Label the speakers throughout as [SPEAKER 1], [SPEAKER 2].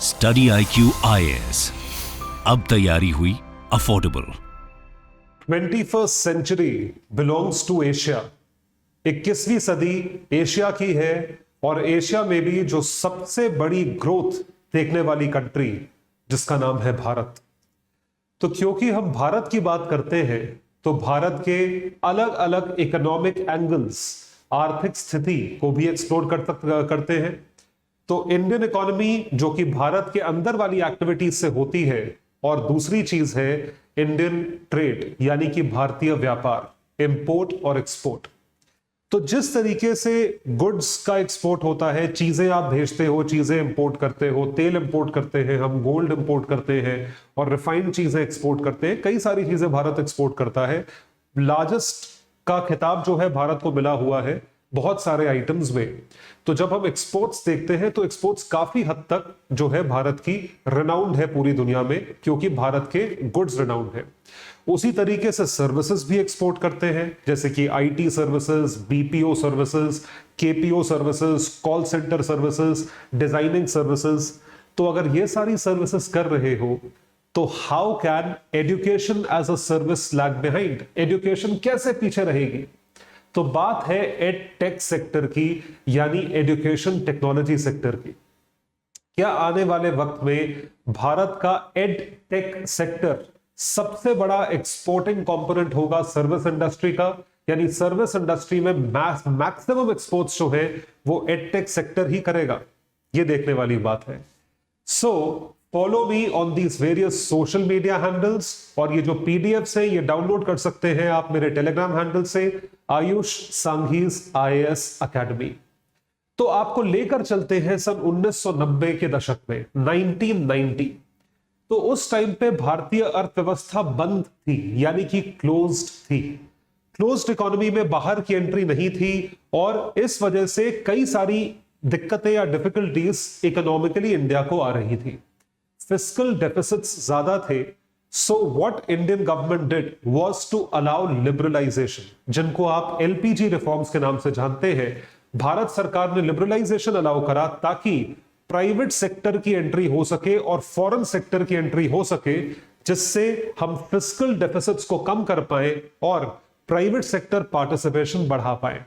[SPEAKER 1] Study IQ IAS, अब तैयारी हुई affordable.
[SPEAKER 2] 21st century belongs to Asia. 21वीं सदी एशिया की है और एशिया में भी जो सबसे बड़ी ग्रोथ देखने वाली कंट्री जिसका नाम है भारत। तो क्योंकि हम भारत की बात करते हैं तो भारत के अलग अलग इकोनॉमिक एंगल्स, आर्थिक स्थिति को भी एक्सप्लोर करते हैं। तो इंडियन इकोनॉमी जो कि भारत के अंदर वाली एक्टिविटीज से होती है, और दूसरी चीज है इंडियन ट्रेड यानी कि भारतीय व्यापार, इंपोर्ट और एक्सपोर्ट। तो जिस तरीके से गुड्स का एक्सपोर्ट होता है, चीजें आप भेजते हो, चीजें इंपोर्ट करते हो, तेल इंपोर्ट करते हैं हम, गोल्ड इंपोर्ट करते हैं और रिफाइंड चीजें एक्सपोर्ट करते हैं, कई सारी चीजें भारत एक्सपोर्ट करता है। लार्जेस्ट का खिताब जो है भारत को मिला हुआ है बहुत सारे आइटम्स में। तो जब हम एक्सपोर्ट्स देखते हैं तो एक्सपोर्ट्स काफी हद तक जो है भारत की रिनाउंड है पूरी दुनिया में, क्योंकि भारत के गुड्स रिनाउंड है। उसी तरीके से सर्विसेज भी एक्सपोर्ट करते हैं, जैसे कि IT services, BPO services, KPO services, call centre services, designing services. तो अगर ये सारी सर्विसेज कर रहे हो तो how can education as a service lag behind? Education कैसे पीछे रहेगी? तो बात है एड टेक सेक्टर की, यानी एजुकेशन टेक्नोलॉजी सेक्टर की। क्या आने वाले वक्त में भारत का एड टेक सेक्टर सबसे बड़ा एक्सपोर्टिंग कंपोनेंट होगा सर्विस इंडस्ट्री का? यानी सर्विस इंडस्ट्री में मैक्सिमम एक्सपोर्ट्स जो है वो एड टेक सेक्टर ही करेगा, ये देखने वाली बात है। So follow me on these various social media handles, और ये जो पीडीएफ्स है ये डाउनलोड कर सकते हैं आप मेरे टेलीग्राम हैंडल से, आयुष सांघीज IAS अकेडमी। तो आपको लेकर चलते हैं सन 1990 के दशक में, 1990। तो उस टाइम पे भारतीय अर्थव्यवस्था बंद थी, यानी कि क्लोज्ड थी। क्लोज्ड इकोनॉमी में बाहर की एंट्री नहीं थी और इस वजह से कई सारी दिक्कतें या डिफिकल्टीज इकोनॉमिकली इंडिया को आ रही थी। फिस्कल डेफिसिट्स ज्यादा थे। So what Indian government did was to allow liberalisation, जिनको आप LPG रिफॉर्म्स के नाम से जानते हैं। भारत सरकार ने लिबरलाइजेशन अलाउ करा ताकि प्राइवेट सेक्टर की एंट्री हो सके और फॉरेन सेक्टर की एंट्री हो सके, जिससे हम फिस्कल डेफिसिट्स को कम कर पाए और प्राइवेट सेक्टर पार्टिसिपेशन बढ़ा पाए।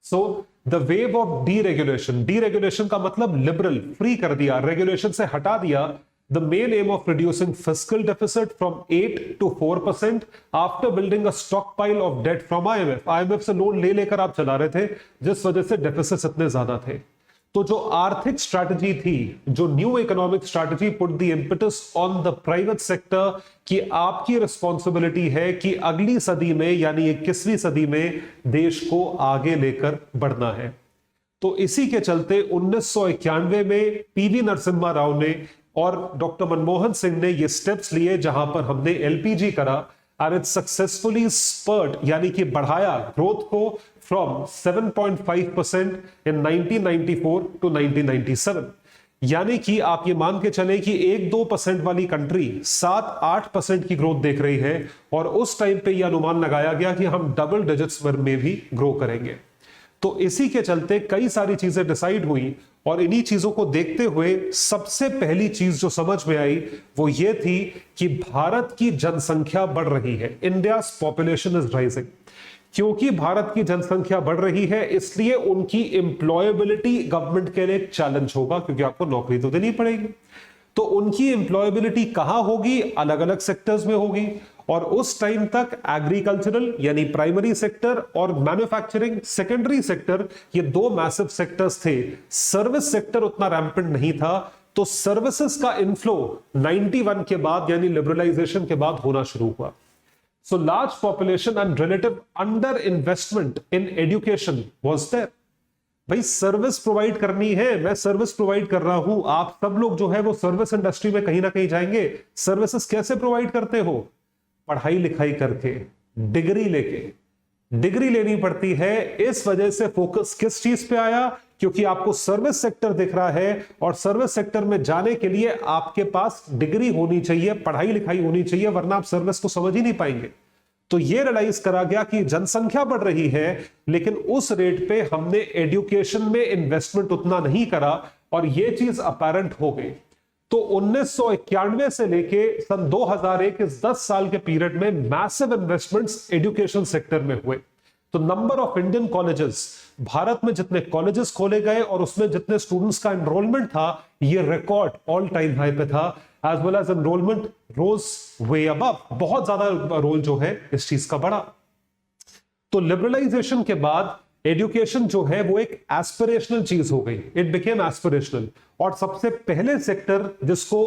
[SPEAKER 2] So the wave of deregulation का मतलब लिबरल, फ्री कर दिया, रेगुलेशन से हटा दिया। The main aim of reducing fiscal deficit from 8 to 4% after building a stock pile of debt from IMF से लोन ले लेकर आप चला रहे थे, जिस वजह से डेफिसिट्स इतने ज्यादा थे। तो जो आर्थिक स्ट्रैटेजी थी, जो new economic strategy, put the impetus on the private sector कि आपकी रिस्पॉन्सिबिलिटी है कि अगली सदी में यानी 21वीं सदी में देश को आगे लेकर बढ़ना है। तो इसी के चलते 1991 में PV नरसिम्हा राव ने और डॉक्टर मनमोहन सिंह ने ये स्टेप्स लिए, जहां पर हमने LPG करा और इट सक्सेसफुली स्पर्ट यानी कि बढ़ाया ग्रोथ को फ्रॉम 7.5% इन 1994 टू 1997। यानी कि आप ये मान के चले कि 1-2% वाली कंट्री 7-8% की ग्रोथ देख रही है, और उस टाइम पे यह अनुमान लगाया गया कि हम डबल डिजिट्स में भी ग्रो करेंगे। तो इसी के चलते कई सारी चीजें डिसाइड हुई, और इन्हीं चीजों को देखते हुए सबसे पहली चीज जो समझ में आई वो ये थी कि भारत की जनसंख्या बढ़ रही है। India's population is rising. क्योंकि भारत की जनसंख्या बढ़ रही है, इसलिए उनकी एम्प्लॉयबिलिटी गवर्नमेंट के लिए एक चैलेंज होगा, क्योंकि आपको नौकरी तो देनी पड़ेगी। तो उनकी एम्प्लॉयबिलिटी कहां होगी? अलग अलग सेक्टर्स में होगी। और उस टाइम तक एग्रीकल्चरल यानी प्राइमरी सेक्टर और मैन्युफैक्चरिंग सेकेंडरी सेक्टर, ये दो मैसिव सेक्टर्स थे। सर्विस सेक्टर उतना रैंपेंट नहीं था। तो सर्विसेज का इनफ्लो 91 के बाद यानी लिबरलाइजेशन के बाद होना शुरू हुआ। So large population and relative under investment in education was there. भाई सर्विस प्रोवाइड करनी है, मैं सर्विस प्रोवाइड कर रहा हूं, आप सब लोग जो है वो सर्विस इंडस्ट्री में कहीं ना कहीं जाएंगे। सर्विसेज कैसे प्रोवाइड करते हो? पढ़ाई लिखाई करके, डिग्री लेके। डिग्री लेनी पड़ती है, इस वजह से फोकस किस चीज पे आया? क्योंकि आपको सर्विस सेक्टर दिख रहा है, और सर्विस सेक्टर में जाने के लिए आपके पास डिग्री होनी चाहिए, पढ़ाई लिखाई होनी चाहिए, वरना आप सर्विस को समझ ही नहीं पाएंगे। तो ये रियलाइज करा गया कि जनसंख्या बढ़ रही है, लेकिन उस रेट पे हमने एजुकेशन में इन्वेस्टमेंट उतना नहीं करा, और ये चीज अपैरेंट हो गई। तो 1991 से लेके सन 2001 इस 10 साल के पीरियड में मैसिव इन्वेस्टमेंट्स एजुकेशन सेक्टर में हुए। तो number of Indian colleges, Bharat में जितने कॉलेजेस खोले गए और उसमें जितने स्टूडेंट्स का एनरोलमेंट था, ये रिकॉर्ड ऑल टाइम हाई पे था। एज वेल एज एनरोलमेंट रोज वे अबव, बहुत ज्यादा रोल जो है इस चीज का बढ़ा। तो लिबरलाइजेशन के बाद एजुकेशन जो है वो एक एस्पिरेशनल चीज हो गई, इट बिकेम एस्पिरेशनल। और सबसे पहले सेक्टर जिसको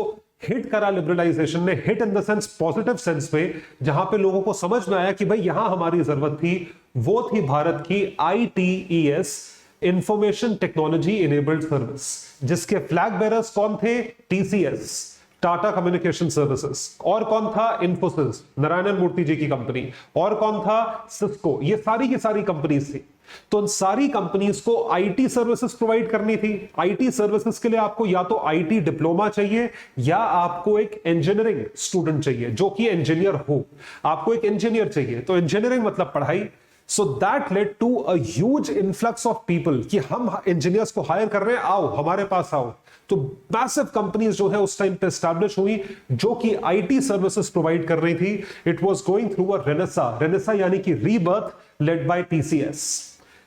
[SPEAKER 2] हिट करा लिबरलाइजेशन ने, hit in the sense positive sense में, जहां पे लोगों को समझ में आया कि भाई यहां हमारी जरूरत थी, वो थी भारत की ITES, information technology enabled service, जिसके फ्लैग बेरर्स कौन थे? TCS, Tata communication services. और कौन था? इन्फोसिस, नारायण मूर्ति जी की कंपनी। और कौन था? सिस्को। ये सारी की सारी कंपनीज थी। तो इन सारी कंपनीज को IT सर्विसेज प्रोवाइड करनी थी। IT सर्विसेज के लिए आपको या तो IT डिप्लोमा चाहिए या आपको एक इंजीनियरिंग स्टूडेंट चाहिए जो कि इंजीनियर हो। आपको एक इंजीनियर चाहिए, तो इंजीनियरिंग मतलब पढ़ाई। So that led to a huge influx of people कि हम इंजीनियर्स को हायर कर रहे हैं, आओ हमारे पास आओ। तो मैसिव कंपनीज जो है उस टाइम पे एस्टैब्लिश हुई जो कि IT सर्विसेज प्रोवाइड कर रही थी। It was going through a Renaissance यानी कि rebirth led by TCS।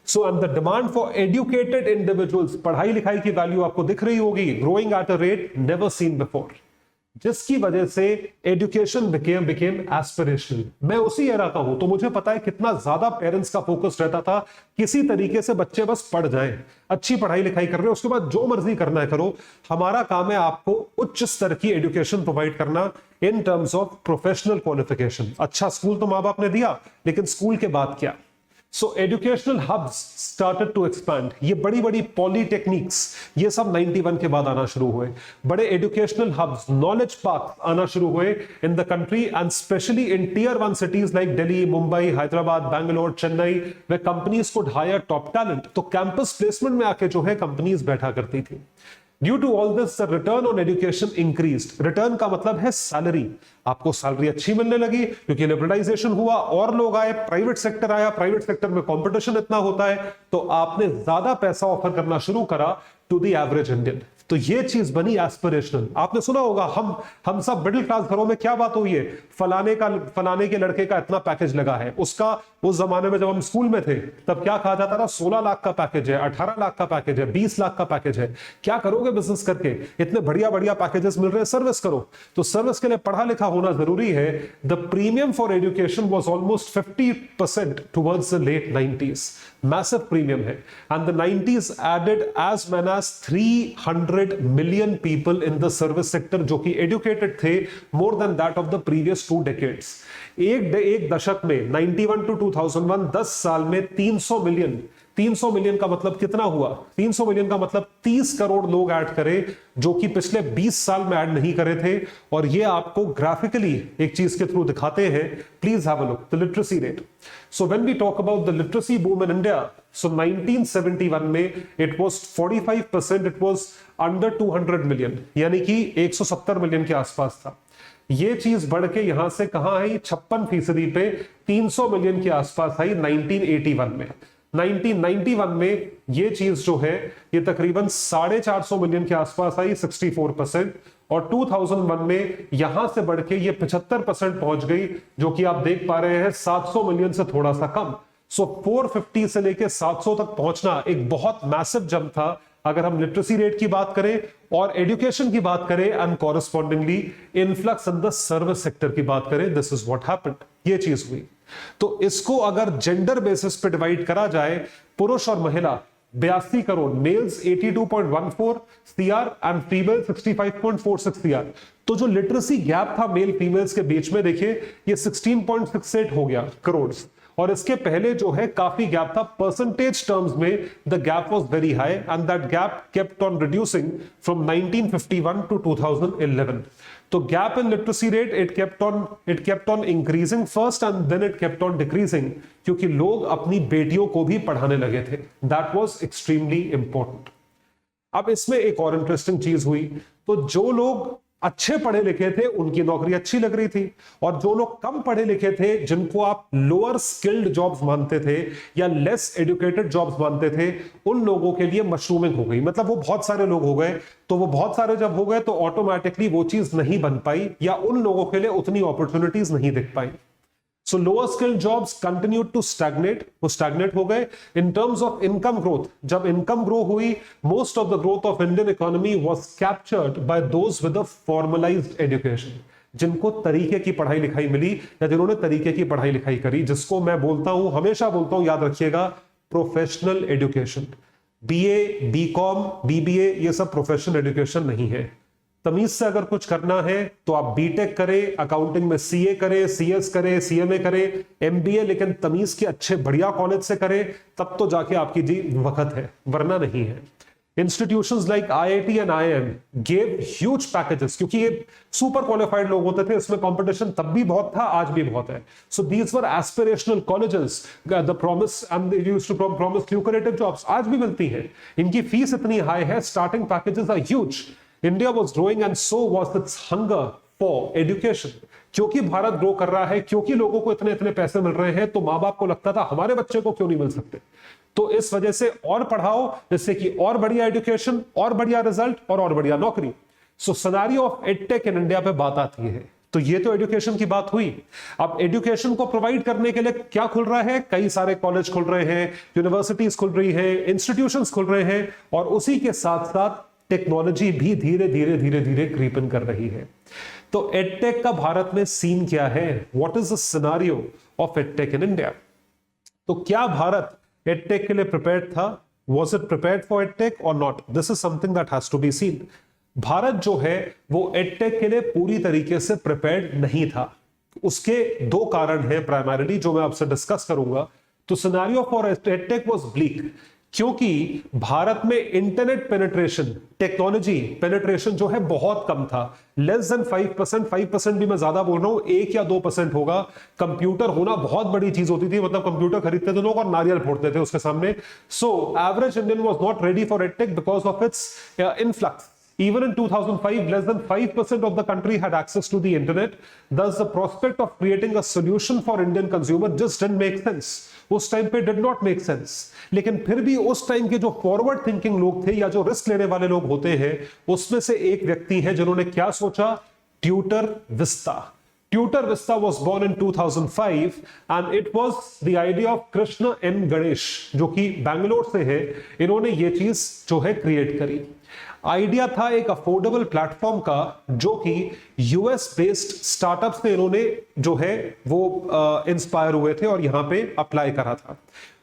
[SPEAKER 2] So and the demand for educated individuals, पढ़ाई लिखाई की वैल्यू आपको दिख रही होगी, growing at a rate never seen before, जिसकी वजह से एजुकेशन बिकेम एस्पिरेशनल। मैं उसी एरा का हूं, तो मुझे पता है कितना ज्यादा पेरेंट्स का फोकस रहता था किसी तरीके से बच्चे बस पढ़ जाएं, अच्छी पढ़ाई लिखाई कर रहे हो, उसके बाद जो मर्जी करना है करो, हमारा काम है आपको उच्च स्तर की एजुकेशन प्रोवाइड करना in terms of professional qualification. अच्छा स्कूल तो मां बाप ने दिया, लेकिन स्कूल के बाद क्या? So educational hubs started to expand. ये बड़ी बड़ी पॉलीटेक्निक्स, ये सब 91 के बाद आना शुरू हुए। बड़े एजुकेशनल हब्स, नॉलेज पार्क आना शुरू हुए in the country and specially in tier 1 cities like Delhi, Mumbai, Hyderabad, Bangalore, Chennai, वे companies could hire top talent. तो कैंपस प्लेसमेंट में आके जो है कंपनीज बैठा करती थी। Due to all this the return on education increased. Return का मतलब है सैलरी, आपको सैलरी अच्छी मिलने लगी क्योंकि लिबरलाइजेशन हुआ और लोग आए, प्राइवेट सेक्टर आया, प्राइवेट सेक्टर में कंपटीशन इतना होता है तो आपने ज्यादा पैसा ऑफर करना शुरू करा टू द एवरेज इंडियन। तो ये चीज बनी एस्पिरेशनल। आपने सुना होगा हम सब मिडिल क्लास घरों में क्या बात हुई है, फलाने के लड़के का इतना पैकेज लगा है, उसका उस जमाने में जब हम स्कूल में थे तब क्या कहा जाता था, 16 लाख का पैकेज है, 18 लाख का पैकेज है, 20 लाख का पैकेज है। क्या करोगे बिजनेस करके, इतने बढ़िया बढ़िया पैकेजेस मिल रहे हैं, सर्विस करो। तो सर्विस के लिए पढ़ा लिखा होना जरूरी है। The premium for education was almost 50% towards the late 90s। Massive premium है and the 90s added as many as 300 million people in the service sector जो कि एजुकेटेड थे, more than that of the previous 2 decades. एक दशक में 91 to 2001, 10 साल में 300 मिलियन। 300 मिलियन का मतलब कितना हुआ? 300 मिलियन का मतलब 30 करोड़ लोग ऐड करे जो कि पिछले 20 साल में ऐड नहीं करे थे। और ये आपको ग्राफिकली एक चीज के थ्रू दिखाते हैं। Please have a look the literacy rate. So when we talk about the literacy boom in India, so 1971 में it was 45%, it was under 200 million, यानी कि 170 मिलियन के आसपास था। ये चीज बढ़ के यहां से कहां आई? 56% पे 300 मिलियन के आसपास आई 1981 में। 1991 में ये चीज जो है ये तकरीबन 450 मिलियन के आसपास आई, 64%। और 2001 में यहां से बढ़ के ये 75% पहुंच गई, जो कि आप देख पा रहे हैं 700 मिलियन से थोड़ा सा कम। सो 450 से लेके 700 तक पहुंचना एक बहुत मैसिव जंप था अगर हम लिटरेसी रेट की बात करें और एजुकेशन की बात करें and correspondingly influx in the service sector की बात करें। दिस इज व्हाट हैपेंड, ये चीज हुई। तो इसको अगर जेंडर बेसिस पे डिवाइड करा जाए, पुरुष और महिला 82 crore, males 82.14 CR and female 65.46 CR। तो जो लिटरेसी गैप था मेल फीमेल्स के बीच में, देखिए ये 16.68 हो गया करोड़। और इसके पहले जो है काफी गैप था, परसेंटेज टर्म्स में the gap was very high and that gap kept on reducing from 1951 to 2011। तो gap in literacy rate it kept on increasing first and then it kept on decreasing, क्योंकि लोग अपनी बेटियों को भी पढ़ाने लगे थे। That was extremely important. अब इसमें एक और इंटरेस्टिंग चीज हुई, तो जो लोग अच्छे पढ़े लिखे थे उनकी नौकरी अच्छी लग रही थी, और जो लोग कम पढ़े लिखे थे, जिनको आप लोअर स्किल्ड जॉब्स मानते थे या लेस एजुकेटेड जॉब्स मानते थे, उन लोगों के लिए मशरूमिंग हो गई। मतलब वो बहुत सारे लोग हो गए, तो वो बहुत सारे जब हो गए तो ऑटोमेटिकली वो चीज नहीं बन पाई, या उन लोगों के लिए उतनी अपॉर्चुनिटीज नहीं दिख पाई। So lower skilled jobs continued to stagnate, वो stagnate हो गए। In terms of income growth, जब income grow हुई, most of the growth of Indian economy was captured by those with a formalized education, जिनको तरीके की पढ़ाई लिखाई मिली या जिन्होंने तरीके की पढ़ाई लिखाई करी, जिसको मैं बोलता हूं, हमेशा बोलता हूं, याद रखिएगा, professional education. BA, B Com, BBA, ये सब प्रोफेशनल एजुकेशन नहीं है। तमीज से अगर कुछ करना है तो आप बीटेक करें, अकाउंटिंग में सीए करें, सीएस करें, सीएमए करें, एमबीए, लेकिन तमीज के अच्छे बढ़िया कॉलेज से करें, तब तो जाके आपकी जी वक्त है, वरना नहीं है। Institutions like IIT and IIM gave huge packages, क्योंकि ये सुपर क्वालिफाइड लोग होते थे, इसमें कंपटीशन तब भी बहुत था, आज भी बहुत है। So these were aspirational colleges, the promise and they used to promise lucrative jobs, आज भी मिलती है। इनकी फीस इतनी हाई है, starting packages are huge. India was growing and so was its hunger for education. क्योंकि भारत ग्रो कर रहा है, क्योंकि लोगों को इतने इतने पैसे मिल रहे हैं, तो मां बाप को लगता था हमारे बच्चे को क्यों नहीं मिल सकते, तो इस वजह से और पढ़ाओ, जिससे कि और बढ़िया एजुकेशन, और बढ़िया रिजल्ट, और बढ़िया नौकरी। So scenario of edtech in India पे बात आती है। तो ये तो एजुकेशन की बात हुई। अब एजुकेशन को प्रोवाइड करने के लिए क्या खुल रहा है? कई सारे कॉलेज खुल रहे हैं, यूनिवर्सिटीज खुल रही है, इंस्टीट्यूशंस खुल रहे हैं, और उसी के साथ साथ टेक्नोलॉजी भी धीरे धीरे धीरे धीरे क्रीप इन कर रही है। तो एडटेक का भारत में सीन क्या है? What is the scenario of edtech in India? तो क्या भारत एडटेक के लिए प्रिपेयर्ड था? Was it prepared for edtech और not? This is something that has to be seen. Bharat जो है वो एडटेक के लिए पूरी तरीके से प्रिपेयर्ड नहीं था। उसके दो कारण हैं प्राइमरीली, जो मैं आपसे डिस्कस करूंगा। तो scenario for edtech was bleak, क्योंकि भारत में इंटरनेट पेनिट्रेशन, टेक्नोलॉजी पेनिट्रेशन जो है बहुत कम था, लेस देन 5%, 5% भी मैं ज्यादा बोल रहा हूं, 1 या 2% होगा। कंप्यूटर होना बहुत बड़ी चीज होती थी, मतलब कंप्यूटर खरीदते थे लोग और नारियल फोड़ते थे उसके सामने। So average Indian was not ready for edtech because of its influx. Even in 2005, less than 5% of the country had access to the internet. Thus, the prospect of creating a solution for Indian consumer just didn't make sense. उस time पे did not make sense. लेकिन फिर भी उस time के जो forward thinking लोग थे या जो रिस्क लेने वाले लोग होते हैं, उसमें से एक व्यक्ति है जिन्होंने क्या सोचा? Tutor vista. Tutor Vista was born in 2005 and it was the idea of Krishna N. Ganesh, जो कि बैंगलोर से है। इन्होंने ये चीज जो है क्रिएट करी। आइडिया था एक अफोर्डेबल प्लेटफॉर्म का, जो कि यूएस बेस्ड स्टार्टअप से इन्होंने जो है वो इंस्पायर हुए थे और यहां पे अप्लाई करा था।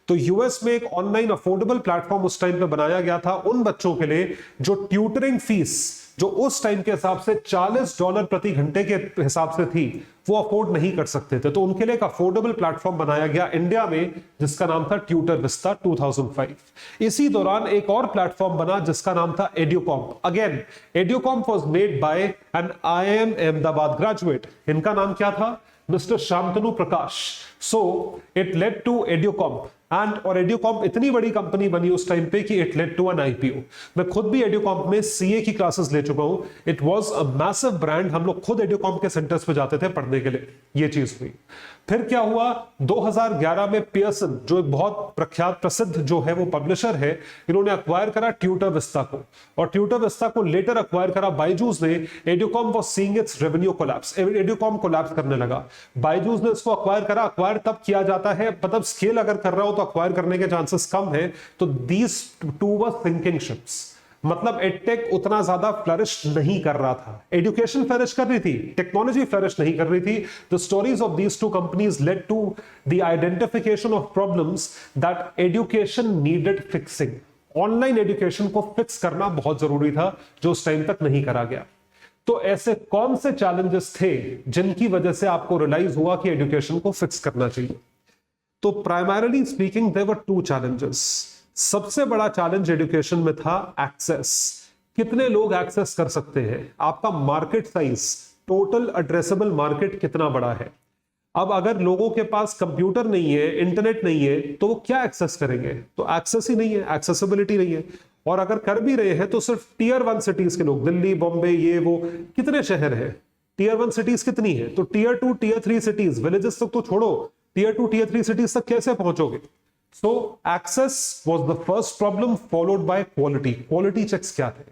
[SPEAKER 2] तो यूएस में एक ऑनलाइन अफोर्डेबल प्लेटफॉर्म उस टाइम पे बनाया गया था उन बच्चों के लिए जो ट्यूटरिंग फीस, जो उस टाइम के हिसाब से $40 प्रति घंटे के हिसाब से थी, वो अफोर्ड नहीं कर सकते थे। तो उनके लिए एक अफोर्डेबल प्लेटफॉर्म बनाया गया इंडिया में, जिसका नाम था ट्यूटर विस्ता 2005। इसी दौरान एक और प्लेटफॉर्म बना जिसका नाम था Educomp. Again Educomp was made by an IIM Ahmedabad graduate. इनका नाम क्या था? Mister Shantanu Prakash. So it led to Educomp और एड्यूकॉम इतनी बड़ी कंपनी बनी उस टाइम पे कि it led to an IPO. मैं खुद भी एड्यूकॉम में सीए की क्लासेस ले चुका हूं। It was a massive brand. हम लोग खुद एड्यूकॉम के सेंटर्स पे जाते थे पढ़ने के लिए। ये चीज हुई। फिर क्या हुआ? 2011 में पियर्सन, जो एक बहुत प्रख्यात प्रसिद्ध जो है वो पब्लिशर है, इन्होंने अक्वायर करा ट्यूटर विस्ता को, और ट्यूटर विस्ता को लेटर अक्वायर करा बायजूस ने। Educomp was seeing its revenue collapse. Educomp collapse करने लगा। बायजूस ने इसको अक्वायर करा। अक्वायर तब किया जाता है, मतलब स्केल अगर कर रहा हो तो अक्वायर करने के चांसेस कम है। तो these two were sinking ships, मतलब एडटेक उतना ज्यादा फ्लरिश नहीं कर रहा था। एजुकेशन फ्लरिश कर रही थी, टेक्नोलॉजी फ्लरिश नहीं कर रही थी। The stories of these two companies led to the identification of problems that education needed fixing. Online education को फिक्स करना बहुत जरूरी था, जो उस टाइम तक नहीं करा गया। तो ऐसे कौन से चैलेंजेस थे जिनकी वजह से आपको रियलाइज हुआ कि एजुकेशन को फिक्स करना चाहिए? तो primarily speaking there were two challenges. सबसे बड़ा चैलेंज एजुकेशन में था एक्सेस। कितने लोग एक्सेस कर सकते हैं? आपका market size, total addressable market कितना बड़ा है? अब अगर लोगों के पास कंप्यूटर नहीं है, इंटरनेट नहीं है, तो वो क्या एक्सेस करेंगे? तो एक्सेस ही नहीं है, एक्सेसिबिलिटी नहीं है। और अगर कर भी रहे हैं तो सिर्फ टीयर 1 सिटीज के लोग, दिल्ली, बॉम्बे, ये वो कितने शहर हैं, टीयर 1 सिटीज कितनी है, तो टीयर 2 टीयर 3 सिटीज, विलेजेस तक तो छोड़ो, टीयर 2 टीयर 3 सिटीज तक कैसे पहुंचोगे? So access was the first problem, followed by quality. Quality checks क्या थे?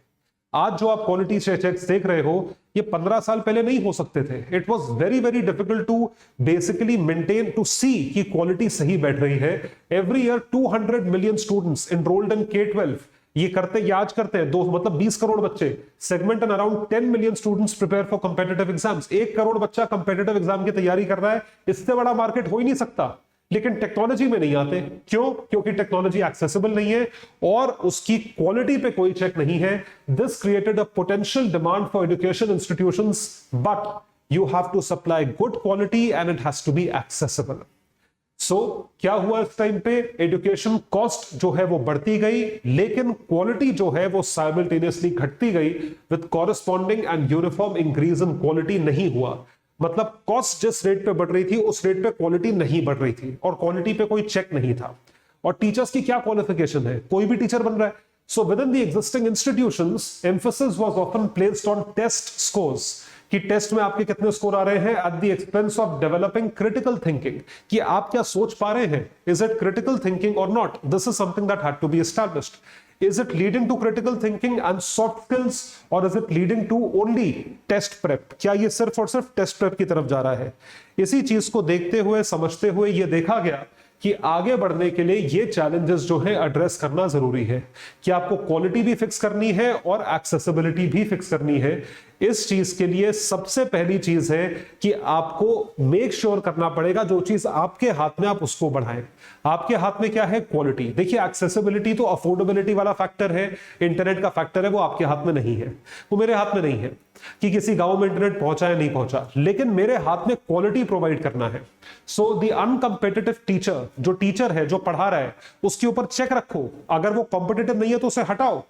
[SPEAKER 2] आज जो आप क्वालिटी चेक्स देख रहे हो, ये 15 साल पहले नहीं हो सकते थे। It was very very difficult to basically maintain, to see कि क्वालिटी सही बैठ रही है। Every year 200 million students enrolled in K-12, ये करते, ये आज करते हैं, दो मतलब 20 करोड़ बच्चे segment and around 10 million students prepare for competitive exams. 1 crore बच्चा कंपेटिटिव एग्जाम की तैयारी कर रहा है, इससे बड़ा मार्केट हो ही नहीं सकता। लेकिन टेक्नोलॉजी में नहीं आते, क्यों? क्योंकि टेक्नोलॉजी एक्सेसिबल नहीं है और उसकी क्वालिटी पे कोई चेक नहीं है। This created a potential demand for education institutions, but you have to supply good quality and it has to be accessible. So क्या हुआ इस टाइम पे? एजुकेशन कॉस्ट जो है वो बढ़ती गई, लेकिन क्वालिटी जो है वो साइमल्टेनियसली घटती गई with corresponding and uniform increase in quality नहीं हुआ। मतलब कॉस्ट जिस रेट पे बढ़ रही थी उस रेट पे क्वालिटी नहीं बढ़ रही थी और क्वालिटी पे कोई चेक नहीं था। और टीचर्स की क्या क्वालिफिकेशन है? कोई भी टीचर बन रहा है। So within the existing institutions emphasis was often placed on test scores, कि टेस्ट में आपके कितने स्कोर आ रहे हैं, at the expense of developing critical thinking, कि आप क्या सोच पा रहे हैं, इज इट क्रिटिकल थिंकिंग और not. This is something that had to be established. Is it leading to critical thinking and soft skills or is it leading to only test prep? क्या ये सिर्फ और सिर्फ टेस्ट प्रेप की तरफ जा रहा है? इसी चीज को देखते हुए, समझते हुए ये देखा गया कि आगे बढ़ने के लिए ये चैलेंजेस जो है एड्रेस करना जरूरी है, कि आपको क्वालिटी भी फिक्स करनी है और एक्सेसिबिलिटी भी फिक्स करनी है। इस चीज के लिए सबसे पहली चीज है कि आपको मेक श्योर करना पड़ेगा जो चीज आपके हाथ में आप उसको बढ़ाएं। आपके हाथ में क्या है? क्वालिटी। देखिए एक्सेसिबिलिटी तो अफोर्डेबिलिटी वाला फैक्टर है, इंटरनेट का फैक्टर है, वो आपके हाथ में नहीं है, वो मेरे हाथ में नहीं है कि किसी गांव में इंटरनेट पहुंचा या नहीं पहुंचा, लेकिन मेरे हाथ में क्वालिटी प्रोवाइड करना है। सो द अनकंपेटिटिव टीचर, जो टीचर है जो पढ़ा रहा है, उसके ऊपर चेक रखो। अगर वो कॉम्पिटिटिव नहीं है तो उसे हटाओ।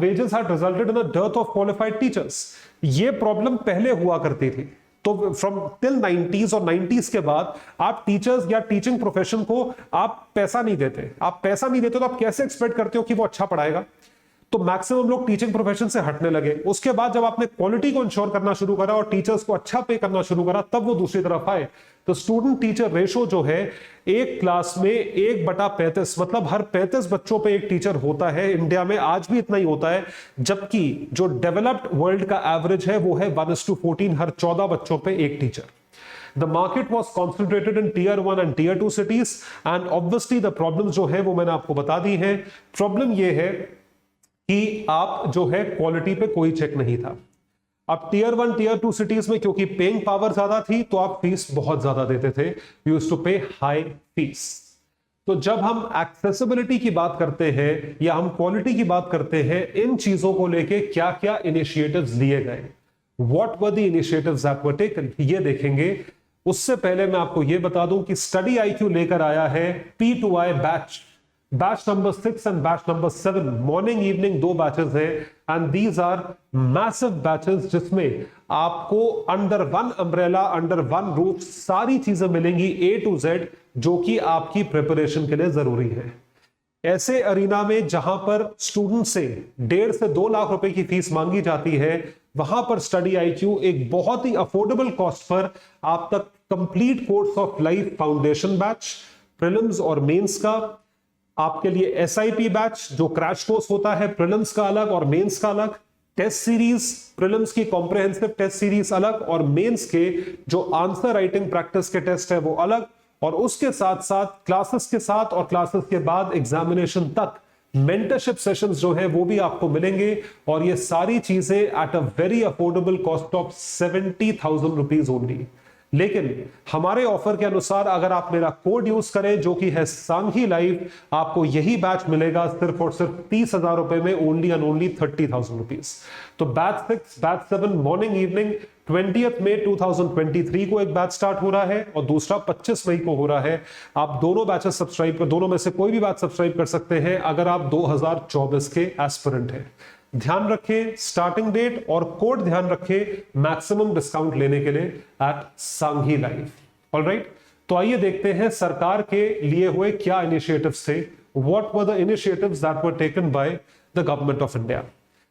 [SPEAKER 2] Wages had resulted in a dearth of qualified teachers. ये प्रॉब्लम पहले हुआ करती थी। तो फ्रॉम टिल 90s और 90s के बाद आप टीचर्स या टीचिंग प्रोफेशन को आप पैसा नहीं देते। आप पैसा नहीं देते तो आप कैसे एक्सपेक्ट करते हो कि वो अच्छा पढ़ाएगा? तो मैक्सिमम लोग टीचिंग प्रोफेशन से हटने लगे। उसके बाद जब आपने क्वालिटी को इंश्योर करना शुरू करा और टीचर्स को अच्छा पे करना शुरू करा, तब वो दूसरी तरफ आए। तो स्टूडेंट टीचर रेशो जो है, एक क्लास में 1/35, मतलब हर 35 बच्चों पे एक टीचर होता है। इंडिया में आज भी इतना ही होता है, जबकि जो डेवलप्ड वर्ल्ड का एवरेज है वो है 1:14, हर 14 बच्चों पे एक teacher. The market was concentrated in tier 1 and tier 2 cities and obviously the problems जो है वो मैंने आपको बता दी है। प्रॉब्लम ये है कि आप जो है क्वालिटी पे कोई चेक नहीं था। अब टीयर 1 टीयर 2 सिटीज में क्योंकि पेइंग पावर ज्यादा थी तो आप फीस बहुत ज्यादा देते थे, यू यूज्ड टू पे हाई फीस। तो जब हम एक्सेसिबिलिटी की बात करते हैं या हम क्वालिटी की बात करते हैं, इन चीजों को लेके क्या क्या इनिशिएटिव्स लिए गए, what were the initiatives that were taken, ये देखेंगे। उससे पहले मैं आपको ये बता दूं कि स्टडी IQ लेकर आया है P2I batch number 6 and batch number 7, morning evening 2 batches हैं and these are massive batches, जिसमें आपको under one umbrella, under one roof सारी चीजें मिलेंगी A to Z, जो कि आपकी प्रिपरेशन के लिए जरूरी है। ऐसे अरीना में जहां पर स्टूडेंट से 1.5 से 2 लाख रुपए की फीस मांगी जाती है, वहां पर स्टडी IQ एक बहुत ही अफोर्डेबल कॉस्ट पर आप तक complete course of life foundation batch, prelims और मेंस का, आपके लिए SIP बैच जो क्रैश कोर्स होता है, प्रीलिम्स का अलग और मेंस का अलग, टेस्ट सीरीज, प्रीलिम्स की कॉम्प्रिहेंसिव टेस्ट सीरीज अलग और मेंस के जो आंसर राइटिंग प्रैक्टिस के टेस्ट है वो अलग, और उसके साथ साथ क्लासेस के साथ और क्लासेस के बाद एग्जामिनेशन तक मेंटरशिप सेशंस जो है वो भी आपको मिलेंगे। और ये सारी चीजें at a very affordable cost of 70,000 rupees only. लेकिन हमारे ऑफर के अनुसार अगर आप मेरा कोड यूज करें जो कि है सांघी लाइव, आपको यही बैच मिलेगा सिर्फ और सिर्फ 30,000 रुपए में, ओनली एंड ओनली 30,000 रुपीज। तो बैच 6 बैच 7 मॉर्निंग इवनिंग 20 मई 2023 को एक बैच स्टार्ट हो रहा है और दूसरा 25 मई को हो रहा है। आप दोनों बैचेस सब्सक्राइब कर, दोनों में से कोई भी बैच सब्सक्राइब कर सकते हैं अगर आप 2024 के एस्पिरेंट हैं। ध्यान रखें स्टार्टिंग डेट और कोड ध्यान रखें मैक्सिमम डिस्काउंट लेने के लिए एट सांघी लाइव। ऑलराइट, तो आइए देखते हैं सरकार के लिए हुए क्या इनिशिएटिव्स थे, what were the initiatives that were taken by the government of India.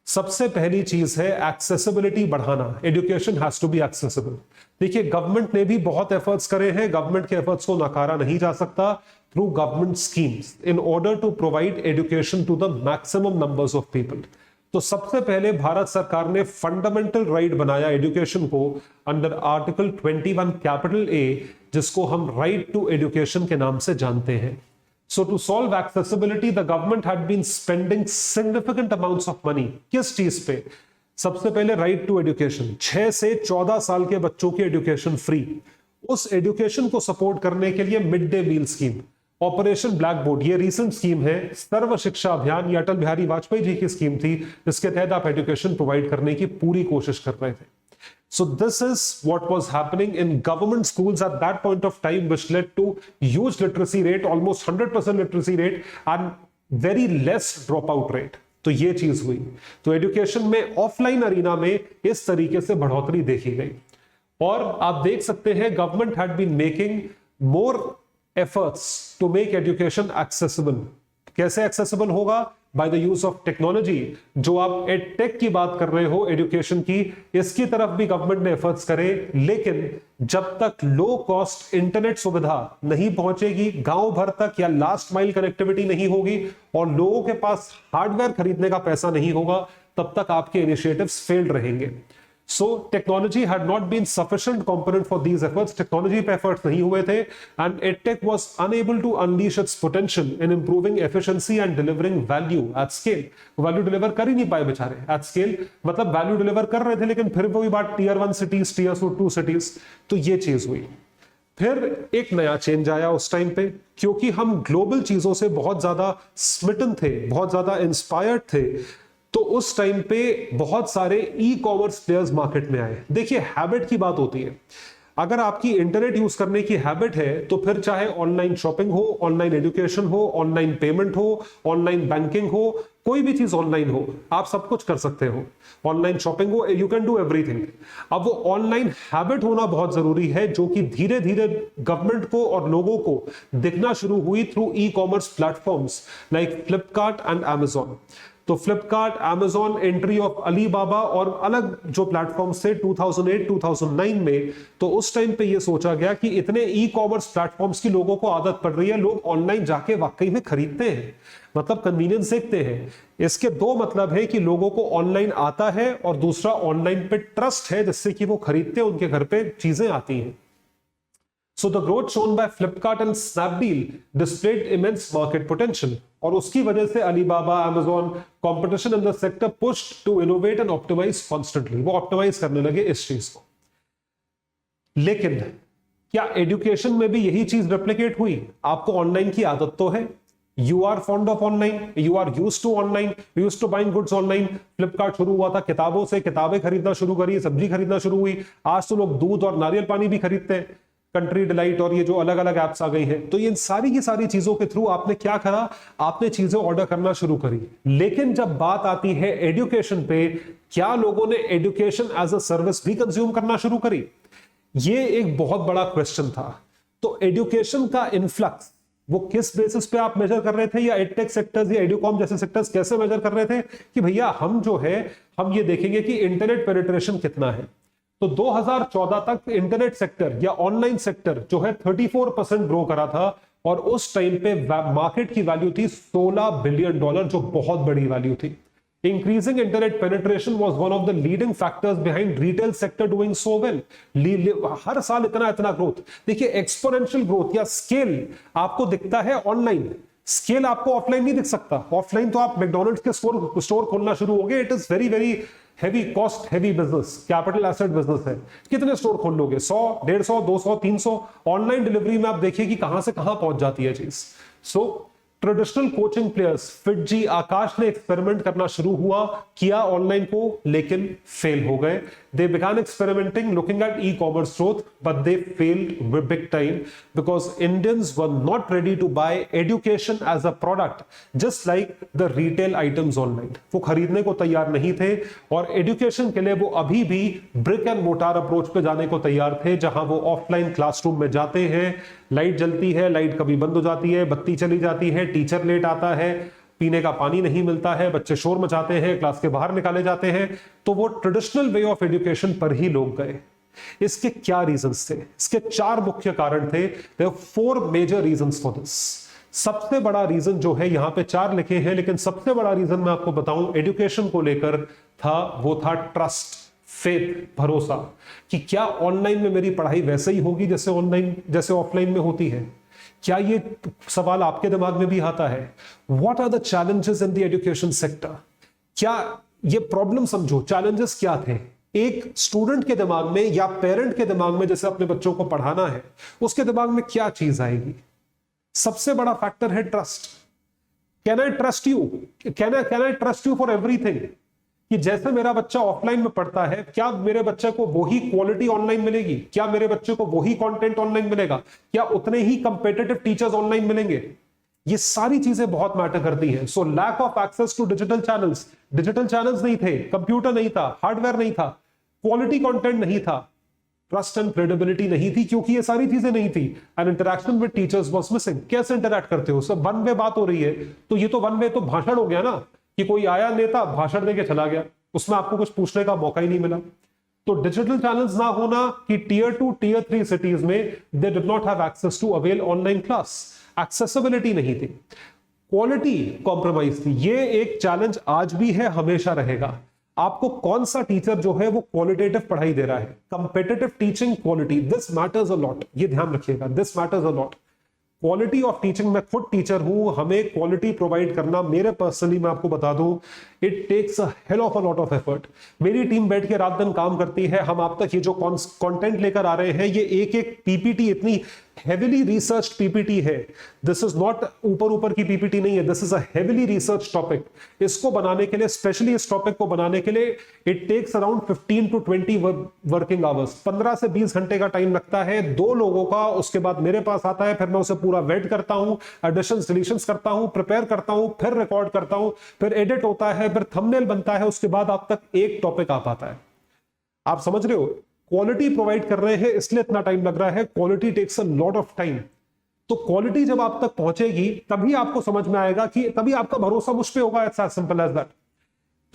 [SPEAKER 2] सबसे पहली चीज है एक्सेसिबिलिटी बढ़ाना। Education has to be accessible. देखिए गवर्नमेंट ने भी बहुत एफर्ट्स करे हैं, गवर्नमेंट के एफर्ट्स को नकारा नहीं जा सकता through government schemes in order to provide education to the maximum numbers of people. तो सबसे पहले भारत सरकार ने फंडामेंटल राइट बनाया एजुकेशन को अंडर आर्टिकल 21 कैपिटल ए, जिसको हम राइट टू एजुकेशन के नाम से जानते हैं। So to solve accessibility, the government had been spending significant amounts of money. किस चीज पे? सबसे पहले राइट टू एजुकेशन, 6 से 14 साल के बच्चों की एजुकेशन फ्री। उस एजुकेशन को सपोर्ट करने के लिए mid day meal scheme, operation blackboard, ये रीसेंट स्कीम है। सर्व शिक्षा अभियान, ये अटल बिहारी वाजपेयी जी की स्कीम थी, जिसके तहत आप एजुकेशन प्रोवाइड करने की पूरी कोशिश कर रहे थे। So this is what was happening in government schools at that point of time, which led to huge literacy rate, almost 100% literacy rate and very less dropout rate. तो ये चीज हुई। तो एजुकेशन में ऑफलाइन अरीना में इस तरीके से बढ़ोतरी देखी गई। और आप देख सकते हैं government had been making more efforts to make education accessible. कैसे एक्सेसिबल होगा? By the use of technology. जो आप एडटेक की बात कर रहे हो एजुकेशन की, इसकी तरफ भी गवर्नमेंट ने एफर्ट्स करे, लेकिन जब तक लो कॉस्ट इंटरनेट सुविधा नहीं पहुंचेगी गांव भर तक, या लास्ट माइल कनेक्टिविटी नहीं होगी और लोगों के पास हार्डवेयर खरीदने का पैसा नहीं होगा, तब तक आपके इनिशिएटिव्स फेल्ड रहेंगे। So technology had not been sufficient component for these efforts. Technology पे efforts नहीं हुए थे, and EdTech was unable to unleash its potential in improving efficiency and delivering value at scale. Value deliver कर ही नहीं पाए बेचारे at scale। मतलब value deliver कर रहे थे, लेकिन फिर वही बात tier 1 cities, tier 2 cities। तो ये चीज हुई। फिर एक नया चेंज आया उस टाइम पे, क्योंकि हम ग्लोबल चीजों से बहुत ज्यादा स्मिटन थे, बहुत ज्यादा इंस्पायर्ड थे। तो उस टाइम पे बहुत सारे ई कॉमर्स प्लेयर्स मार्केट में आए। देखिए हैबिट की बात होती है, अगर आपकी इंटरनेट यूज करने की हैबिट है तो फिर चाहे ऑनलाइन शॉपिंग हो, ऑनलाइन एजुकेशन हो, ऑनलाइन पेमेंट हो, ऑनलाइन बैंकिंग हो, कोई भी चीज ऑनलाइन हो, आप सब कुछ कर सकते हो। ऑनलाइन शॉपिंग हो, यू कैन डू एवरीथिंग। अब वो ऑनलाइन हैबिट होना बहुत जरूरी है, जो कि धीरे धीरे गवर्नमेंट को और लोगों को दिखना शुरू हुई through e commerce platforms like Flipkart and Amazon. तो Flipkart, Amazon, entry of Alibaba और अलग जो प्लेटफॉर्म्स थे 2008-2009 में, तो उस टाइम पे ये सोचा गया कि इतने ई कॉमर्स प्लेटफॉर्म्स की लोगों को आदत पड़ रही है, लोग ऑनलाइन जाके वाकई में खरीदते हैं, मतलब कन्वीनियंस देखते हैं। इसके दो मतलब है कि लोगों को ऑनलाइन आता है और दूसरा ऑनलाइन पे ट्रस्ट है, जिससे कि वो खरीदते हैं, उनके घर पे चीजें आती हैं। So the growth shown by Flipkart and Snapdeal displayed immense market potential, और उसकी वजह से Alibaba, Amazon, competition in the sector pushed to innovate and optimize constantly। वो ऑप्टिमाइज करने लगे इस चीज को। लेकिन क्या एजुकेशन में भी यही चीज रेप्लिकेट हुई? आपको ऑनलाइन की आदत तो है, you are fond of online, you are used to online, used to buying goods online. Flipkart शुरू हुआ था किताबों से, किताबें खरीदना शुरू करी, सब्जी खरीदना शुरू हुई। आज तो लोग दूध और नारियल पानी भी खरीदते हैं, कंट्री डिलाइट और ये जो अलग अलग एप्स आ गई हैं। तो ये सारी की सारी चीजों के थ्रू आपने क्या करा? आपने चीजें ऑर्डर करना शुरू करी। लेकिन जब बात आती है एजुकेशन पे, क्या लोगों ने एजुकेशन एज अ सर्विस भी कंज्यूम करना शुरू करी? ये एक बहुत बड़ा क्वेश्चन था। तो एजुकेशन का इन्फ्लक्स वो किस बेसिस पे आप मेजर कर रहे थे, या एडटेक सेक्टर्स या एडुकॉम जैसे सेक्टर्स कैसे मेजर कर रहे थे कि भैया हम जो है हम ये देखेंगे कि इंटरनेट पेनिट्रेशन कितना है। तो 2014 तक इंटरनेट सेक्टर या ऑनलाइन सेक्टर जो है 34% ग्रो करा था, और उस टाइम पे मार्केट की वैल्यू थी $16 बिलियन, जो बहुत बड़ी वैल्यू थी। Increasing internet penetration was one of the leading factors behind retail sector doing so well. हर साल इतना ग्रोथ। देखिए एक्सपोनेंशियल ग्रोथ या स्केल आपको दिखता है ऑनलाइन, स्केल आपको ऑफलाइन नहीं दिख सकता। ऑफलाइन तो आप मैकडॉनल्ड्स के स्टोर खोलना शुरू हो गए, it is very very heavy cost, heavy business, capital asset business है। कितने स्टोर खोल लोगे? 100, 150, 200, 300। ऑनलाइन डिलीवरी में आप देखिए कि कहां से कहां पहुंच जाती है चीज। So traditional coaching players FIITJEE, Aakash ने एक्सपेरिमेंट करना शुरू किया ऑनलाइन को, लेकिन फेल हो गए। They began experimenting, looking at e-commerce growth, but they failed big time because Indians were not ready to buy education as a product, just like the retail items online. वो खरीदने को तैयार नहीं थे, और एजुकेशन के लिए वो अभी भी ब्रिक एंड मोटार अप्रोच पे जाने को तैयार थे, जहां वो ऑफलाइन क्लासरूम में जाते हैं, लाइट जलती है, लाइट कभी बंद हो जाती है, बत्ती चली जाती है, टीचर लेट आता है, पीने का पानी नहीं मिलता है, बच्चे शोर मचाते हैं, क्लास के बाहर निकाले जाते हैं, तो वो ट्रेडिशनल वे ऑफ एजुकेशन पर ही लोग गए। इसके क्या रीजंस थे? इसके 4 मुख्य कारण थे। There are 4 major reasons for this. सबसे बड़ा रीजन जो है, यहां पे 4 लिखे हैं, लेकिन सबसे बड़ा रीजन मैं आपको बताऊं एजुकेशन को लेकर था, वो था ट्रस्ट, फेथ, भरोसा, कि क्या ऑनलाइन में मेरी पढ़ाई वैसे ही होगी जैसे ऑफलाइन में होती है। क्या ये सवाल आपके दिमाग में भी आता है? What are the challenges in the education sector? क्या ये प्रॉब्लम समझो, चैलेंजेस क्या थे एक स्टूडेंट के दिमाग में या पेरेंट के दिमाग में, जैसे अपने बच्चों को पढ़ाना है, उसके दिमाग में क्या चीज आएगी? सबसे बड़ा फैक्टर है trust. Can I trust you? Can I trust you for everything? कि जैसे मेरा बच्चा ऑफलाइन में पढ़ता है, क्या मेरे बच्चे को वही क्वालिटी ऑनलाइन मिलेगी? क्या मेरे बच्चे को वही कंटेंट ऑनलाइन मिलेगा? क्या उतने ही कंपेटिटिव टीचर्स ऑनलाइन मिलेंगे? ये सारी चीजें बहुत मैटर करती हैं। So lack of access to digital channels नहीं थे, कंप्यूटर नहीं था, हार्डवेयर नहीं था, क्वालिटी कंटेंट नहीं था, ट्रस्ट एंड क्रेडिबिलिटी नहीं थी, क्योंकि ये सारी चीजें नहीं थी। And interaction with teachers was missing. कैसे इंटरेक्ट करते हो? सब वन वे बात हो रही है, तो ये तो वन वे तो भाषण हो गया ना, कि कोई आया नेता भाषण देके चला गया, उसमें आपको कुछ पूछने का मौका ही नहीं मिला। तो डिजिटल चैनल्स ना होना कि टीयर 2 टीयर 3 सिटीज में they did not have access to avail online class, accessibility नहीं थी, क्वालिटी कॉम्प्रोमाइज थी। ये एक चैलेंज आज भी है, हमेशा रहेगा। आपको कौन सा टीचर जो है वो क्वालिटेटिव पढ़ाई दे रहा है, competitive teaching, quality, this matters a lot. ये ध्यान रखिएगा, this matters a lot. Quality of teaching, मैं खुद टीचर हूं, हमें क्वालिटी प्रोवाइड करना, मेरे पर्सनली मैं आपको बता दूं, it takes a hell of a lot of effort. मेरी टीम बैठ के रात दिन काम करती है, हम आप तक ये जो कंटेंट लेकर आ रहे हैं, ये एक एक पीपीटी इतनी हेविली रिसर्च पीपीटी है। दिस इज नॉट ऊपर की पीपीटी नहीं है, this is a heavily research topic. इसको बनाने के लिए, स्पेशली इस टॉपिक को बनाने के लिए, it takes around 15 to 20 working hours, 15 से 20 घंटे का टाइम लगता है 2 लोगों का। उसके बाद मेरे पास आता है, फिर मैं उसे पूरा वेट करता हूं, एडिशंस डिलीशंस करता हूं, प्रिपेयर करता हूं, फिर रिकॉर्ड करता हूं, फिर एडिट होता है, फिर थंबनेल बनता है, उसके बाद आप तक एक टॉपिक आ पाता है। आप समझ रहे हो? क्वालिटी प्रोवाइड कर रहे हैं इसलिए इतना टाइम लग रहा है। Quality takes a lot of time. तो क्वालिटी जब आप तक पहुंचेगी तभी आपको समझ में आएगा, कि तभी आपका भरोसा मुझ पे होगा। It's as simple as that.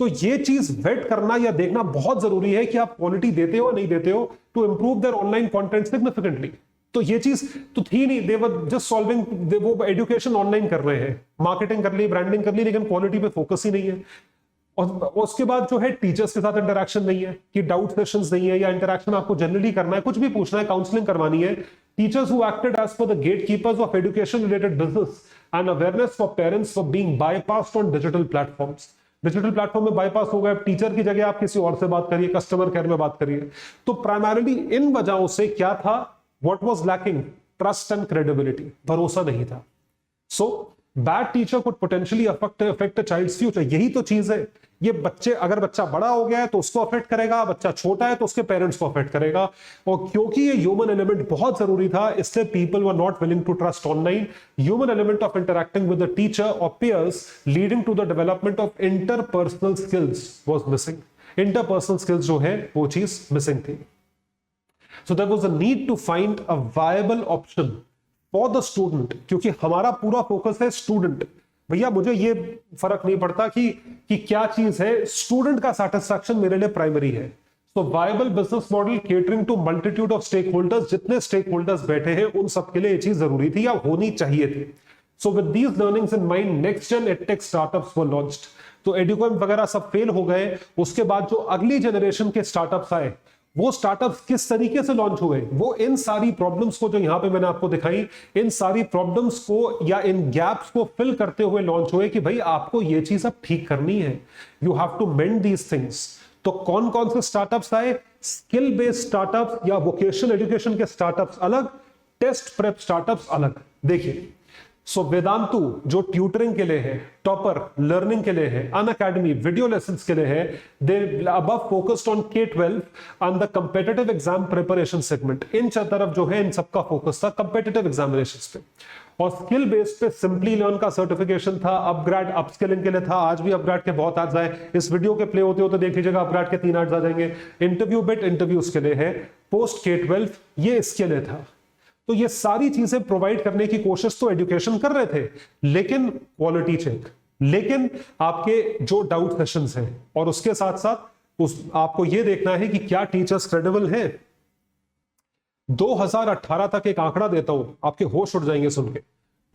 [SPEAKER 2] तो ये चीज वेट करना या देखना बहुत जरूरी है कि आप क्वालिटी देते हो नहीं देते हो, to improve their online content significantly. तो ये चीज तो थी नहीं, दे वर जस्ट सॉल्विंग, वो एजुकेशन ऑनलाइन कर रहे हैं, मार्केटिंग कर ली, ब्रांडिंग कर ली, लेकिन क्वालिटी पे फोकस ही नहीं है। और उसके बाद जो है टीचर्स के साथ इंटरेक्शन नहीं है, कि डाउट सेशंस नहीं है, या इंटरेक्शन आपको जनरली करना है, कुछ भी पूछना है, काउंसलिंग करवानी है। Teachers who acted as per the gatekeepers of education related business and awareness for parents for being bypassed on digital platforms. Digital platform में बाईपास हो गए, टीचर की जगह आप किसी और से बात करिए, कस्टमर केयर में बात करिए। तो प्राइमरीली इन वजहों से क्या था, what was lacking? Trust and credibility, भरोसा नहीं था। So bad teacher could potentially affect a child's future. यही तो चीज है। ये बच्चे, अगर बच्चा बड़ा हो गया है तो उसको अफेक्ट करेगा, बच्चा छोटा है तो उसके पेरेंट्स को अफेक्ट करेगा। और क्योंकि ये ह्यूमन एलिमेंट बहुत जरूरी था, इसलिए people were not willing to trust online. Human element of interacting with the teacher और peers leading to the development of interpersonal skills was missing. Interpersonal skills जो है वो चीज मिसिंग थी। So there was a need to find a viable option for the student, क्योंकि हमारा पूरा focus है स्टूडेंट। भैया मुझे ये फर्क नहीं पड़ता कि क्या चीज है, स्टूडेंट का सेटिस्फैक्शन मेरे लिए प्राइमरी है। So viable business model catering to multitude of stakeholders, जितने स्टेक होल्डर्स बैठे हैं उन सबके लिए ये चीज जरूरी थी या होनी चाहिए थी। So with these learnings in mind, next gen edtech startups were launched. तो एडुकॉम वगैरह सब फेल हो गए। उसके बाद जो अगली जनरेशन के स्टार्टअप्स आए, वो स्टार्टअप्स किस तरीके से लॉन्च हुए, वो इन सारी प्रॉब्लम्स को जो यहां पे मैंने आपको दिखाई, इन सारी प्रॉब्लम्स को या इन गैप्स को फिल करते हुए लॉन्च हुए कि भाई आपको ये चीज अब ठीक करनी है। You have to mend these things. तो कौन कौन से स्टार्टअप्स आए? स्किल बेस्ड स्टार्टअप्स या वोकेशनल एजुकेशन के स्टार्टअप्स अलग, टेस्ट प्रेप स्टार्टअप्स अलग। देखिए, सो वेदांतु जो ट्यूटरिंग के लिए है, टॉपर लर्निंग के लिए है, अनअकैडमी वीडियो लेसन्स के लिए है, they above focused on K-12 and the competitive exam preparation segment. इन तरफ जो है इन सबका फोकस था कंपेटिटिव एग्जामिनेशंस पे। और स्किल बेस्ड पे सिंपली लर्न का सर्टिफिकेशन था, अपग्रेड अपस्किलिंग के लिए था। आज भी अपग्रेड के बहुत एड्स आए, इस वीडियो के प्ले होते होते देख लीजिएगा, अपग्रेड के 3 एड्स आ जाएंगे। इंटरव्यू बिट इंटरव्यूज के लिए है, पोस्ट K-12 ये इसके लिए था। तो ये सारी चीजें प्रोवाइड करने की कोशिश तो एजुकेशन कर रहे थे, लेकिन क्वालिटी चेक, लेकिन आपके जो डाउट सेशंस हैं और उसके साथ साथ आपको यह देखना है कि क्या टीचर्स क्रेडिबल हैं। 2018 तक एक आंकड़ा देता हूं, आपके होश उड़ जाएंगे सुन के।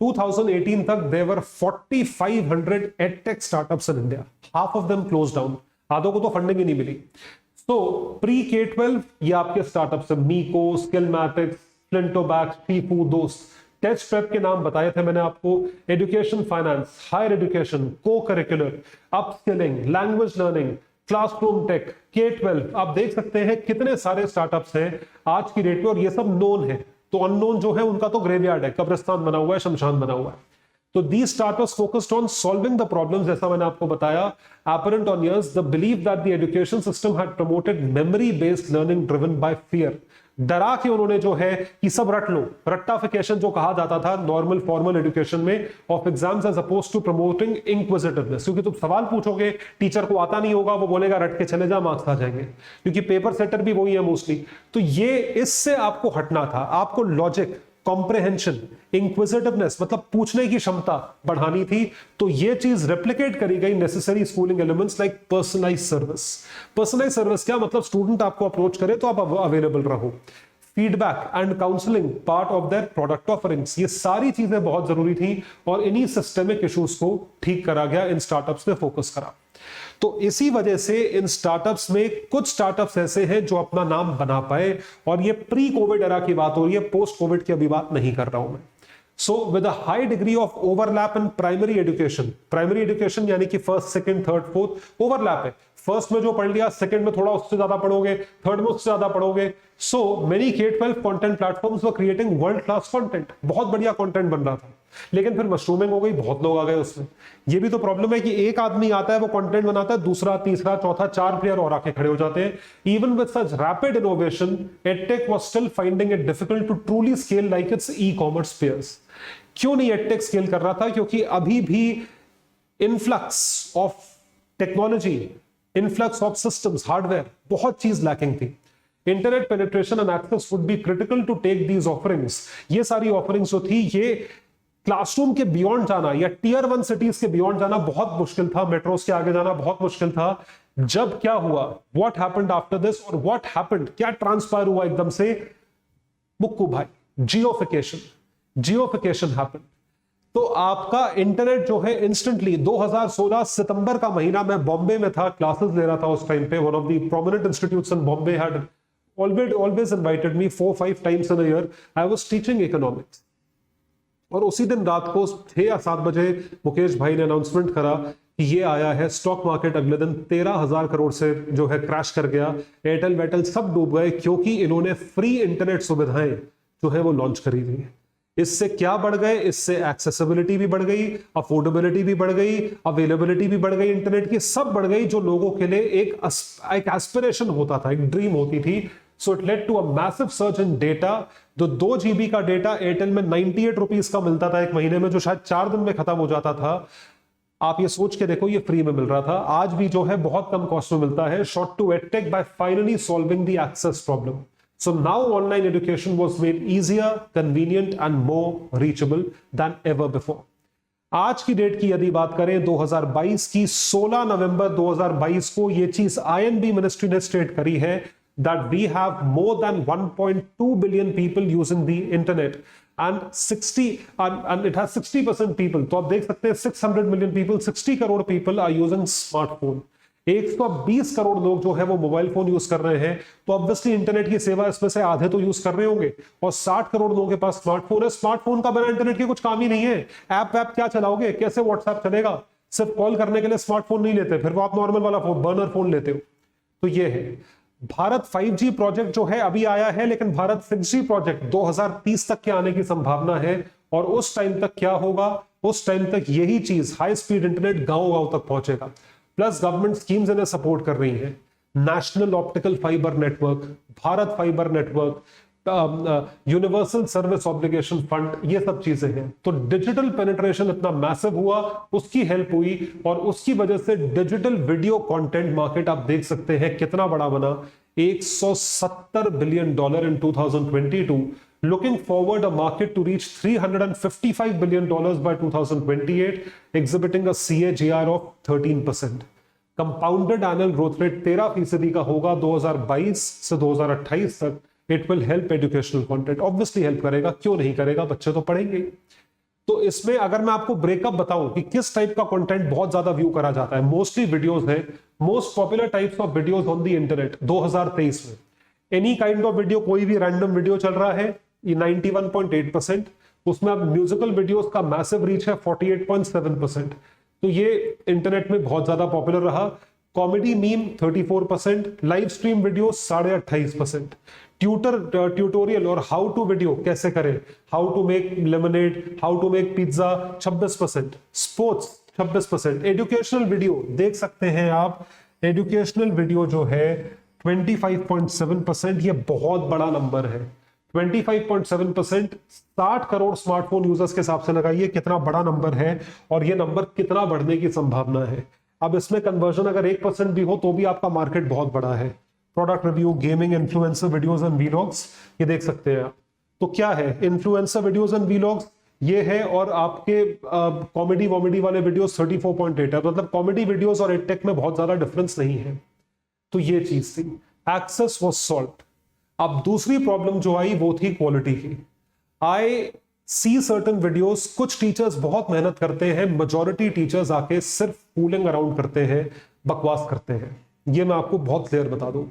[SPEAKER 2] 2018 तक there were 4500 edtech startups in India, half of them close down, आधों को तो फंडिंग ही नहीं मिली। तो प्री K-12 ये आपके स्टार्टअप्स है, मीको, स्किलमैटिक्स, फ्लिंटोबैक, शीफू, दोस्त। टेस्ट प्रेप के नाम बताए थे मैंने आपको, education finance, higher education, cocurricular, upskilling, language learning, classroom tech, K-12। आप देख सकते हैं कितने सारे स्टार्टअप्स हैं आज की डेट में, और ये सब नोन है। तो अननोन जो है उनका तो ग्रेवयार्ड है, कब्रिस्तान बना हुआ है, शमशान बना हुआ है। तो these startups focused on solving the problems, जैसा मैंने आपको बताया, apparent on years, the belief that the education system had promoted memory-based learning driven by fear। डरा के उन्होंने जो है कि सब रट लो, रट्टाफिकेशन जो कहा जाता था नॉर्मल फॉर्मल एजुकेशन में of exams as opposed to promoting inquisitiveness. क्योंकि तुम सवाल पूछोगे, टीचर को आता नहीं होगा, वो बोलेगा रट के चले जा, मार्क्स आ जाएंगे, क्योंकि पेपर सेटर भी वही है मोस्टली। तो ये इससे आपको हटना था, आपको लॉजिक, कॉम्प्रिहेंशन, इंक्विजिटिवनेस मतलब पूछने की क्षमता बढ़ानी थी। तो ये चीज रेप्लिकेट करी गई necessary schooling elements like personalise service. Personalise service क्या मतलब, स्टूडेंट आपको अप्रोच करे तो आप अवेलेबल रहो। Feedback and counselling part of their product offerings, ये सारी चीजें बहुत जरूरी थी और इन्हीं सिस्टमिक इश्यूज को ठीक करा गया, इन स्टार्टअप्स ने फोकस करा। तो इसी वजह से इन स्टार्टअप्स में कुछ स्टार्टअप्स ऐसे हैं जो अपना नाम बना पाए, और ये प्री कोविड एरा की बात हो रही है, पोस्ट कोविड की अभी बात नहीं कर रहा हूं मैं। So with a high degree of overlap in primary education यानी कि first, second, third, fourth overlap है। फर्स्ट में जो पढ़ लिया, सेकंड में थोड़ा उससे ज्यादा पढ़ोगे, थर्ड में उससे ज्यादा पढ़ोगे। So many K-12 content platforms वर क्रिएटिंग वर्ल्ड क्लास कंटेंट, बहुत बढ़िया कंटेंट बन रहा था, लेकिन फिर मशरूमिंग हो गई, बहुत लोग आ गए उसमें। ये भी तो प्रॉब्लम है कि एक आदमी आता है, वो कंटेंट बनाता है, दूसरा, तीसरा, चौथा, 4 प्लेयर और आके खड़े हो जाते हैं। Even with such rapid innovation, edtech was still finding it difficult to truly scale like its ecommerce peers. क्यों नहीं एडटेक स्केल कर रहा था? क्योंकि अभी भी influx of technology, influx of systems, hardware, बहुत चीज लैकिंग थी। Internet penetration and access would be critical to take these offerings. ये सारी ऑफरिंग्स जो थी, ये क्लासरूम के बियॉन्ड जाना या टियर 1 सिटीज के बियॉन्ड जाना बहुत मुश्किल था, मेट्रोस के आगे जाना बहुत मुश्किल था। जब क्या हुआ, व्हाट हैपेंड आफ्टर दिस, और व्हाट हैपेंड, क्या ट्रांसफायर हुआ एकदम से, मुक्कू भाई, जियोफिकेशन हैपेंड। तो आपका इंटरनेट जो है इंस्टेंटली 2016 सितंबर का महीना, मैं बॉम्बे में था, क्लासेस ले रहा था उस टाइम पे, one of the prominent institutes in Bombay had always invited me 4-5 times in a year. I was teaching economics. और उसी दिन रात को 6 या 7 बजे मुकेश भाई ने अनाउंसमेंट करा कि ये आया है स्टॉक मार्केट, अगले दिन 13,000 करोड़ से जो है क्रैश कर गया, एयरटेल वेटेल सब डूब गए, क्योंकि इन्होंने फ्री इंटरनेट सुविधाएं जो है वो लॉन्च करी थी। इससे क्या बढ़ गए, इससे एक्सेसिबिलिटी भी बढ़ गई, अफोर्डेबिलिटी भी बढ़ गई, अवेलेबिलिटी भी बढ़ गई, इंटरनेट की सब बढ़ गई, जो लोगों के लिए एक एस्पिरेशन होता था, एक ड्रीम होती थी। So it led to a massive surge in data. जो 2 GB का डेटा एयरटेल में 98 रुपीज का मिलता था एक महीने में, जो शायद 4 दिन में खत्म हो जाता था, आप ये सोच के देखो ये फ्री में मिल रहा था। आज भी जो है बहुत कम कॉस्ट में मिलता है। Short to edtech by finally solving the access problem. So now online education was made easier, convenient and more reachable than ever before. आज की डेट की यदि बात करें 2022 की, 16 नवंबर 2022 को ये चीज INB मिनिस्ट्री ने स्टेट करी है that we have more than 1.2 billion people using the internet and it has 60% people. तो आप देख सकते हैं 600 million people, 60 crore people are using smartphone. 120 crore लोग जो है वो मोबाइल फोन यूज कर रहे हैं। तो ऑब्वियसली इंटरनेट की सेवा इसमें से आधे तो यूज कर रहे होंगे, और 60 करोड़ लोगों के पास स्मार्टफोन है। स्मार्टफोन का बिना इंटरनेट के कुछ काम ही नहीं है। ऐप क्या चलाओगे, कैसे व्हाट्सएप चलेगा? सिर्फ कॉल करने के लिए स्मार्टफोन नहीं लेते, फिर वो आप नॉर्मल वाला फोन, बर्नर फोन लेते हो। तो ये है भारत 5G प्रोजेक्ट जो है अभी आया है, लेकिन भारत 6G प्रोजेक्ट 2030 तक के आने की संभावना है। और उस टाइम तक क्या होगा, उस टाइम तक यही चीज हाई स्पीड इंटरनेट गांव तक पहुंचेगा। प्लस गवर्नमेंट स्कीम्स इन्हें सपोर्ट कर रही हैं, national optical fibre network, Bharat fibre network, universal service obligation fund, ये सब चीजें हैं। तो डिजिटल पेनिट्रेशन इतना मैसिव हुआ, उसकी हेल्प हुई, और उसकी वजह से डिजिटल वीडियो कंटेंट मार्केट आप देख सकते हैं कितना बड़ा बना। $170 billion in 2022, looking forward a market to reach $355 billion by 2028, exhibiting a CAGR of 13%. Compounded annual growth rate 13% का होगा 2022 से 2028 तक. It will help educational content. Obviously help करेगा, क्यों नहीं करेगा, बच्चे तो पढ़ेंगे. तो इसमें अगर मैं आपको ब्रेकअप बताऊं कि किस टाइप का कंटेंट बहुत ज्यादा व्यू करा जाता है, मोस्टली वीडियोस है. Most popular types of videos on the internet 2023 में, एनी काइंड ऑफ वीडियो, कोई भी रैंडम वीडियो चल रहा है, ये 91.8%. उसमें अब म्यूजिकल वीडियोस का मैसिव रीच है 48.7%. तो ये इंटरनेट में बहुत ज्यादा पॉपुलर रहा. Comedy meme 34%, live stream video 28.5%, tutorial और हाउ टू वीडियो कैसे करें, how to make lemonade, how to make pizza 26%, sports 26%, educational video देख सकते हैं आप, एजुकेशनल वीडियो जो है 25.7%. ये बहुत बड़ा नंबर है. 25.7%, 60 करोड़ स्मार्टफोन यूजर्स के हिसाब से लगाइए कितना बड़ा नंबर है और ये नंबर कितना बढ़ने की संभावना है. अब इसमें कन्वर्जन अगर 1% भी हो तो भी आपका मार्केट बहुत बड़ा है. Product review, gaming, influencer videos and vlogs, ये देख सकते हैं आप. तो क्या है इन्फ्लुएंसर वीडियोस एंड वीलॉग्स, ये है. और आपके कॉमेडी वॉमेडी वाले वीडियोस 34.8 है. मतलब कॉमेडी वीडियोस और एडटेक में बहुत ज्यादा डिफरेंस नहीं है. तो ये चीज थी. Access was solved. अब दूसरी प्रॉब्लम जो आई वो थी क्वालिटी की. आई सी सर्टन वीडियोस, कुछ टीचर्स बहुत मेहनत करते हैं, मेजॉरिटी टीचर्स आके सिर्फ फूलिंग अराउंड करते हैं, बकवास करते हैं. ये मैं आपको बहुत क्लियर बता दूं.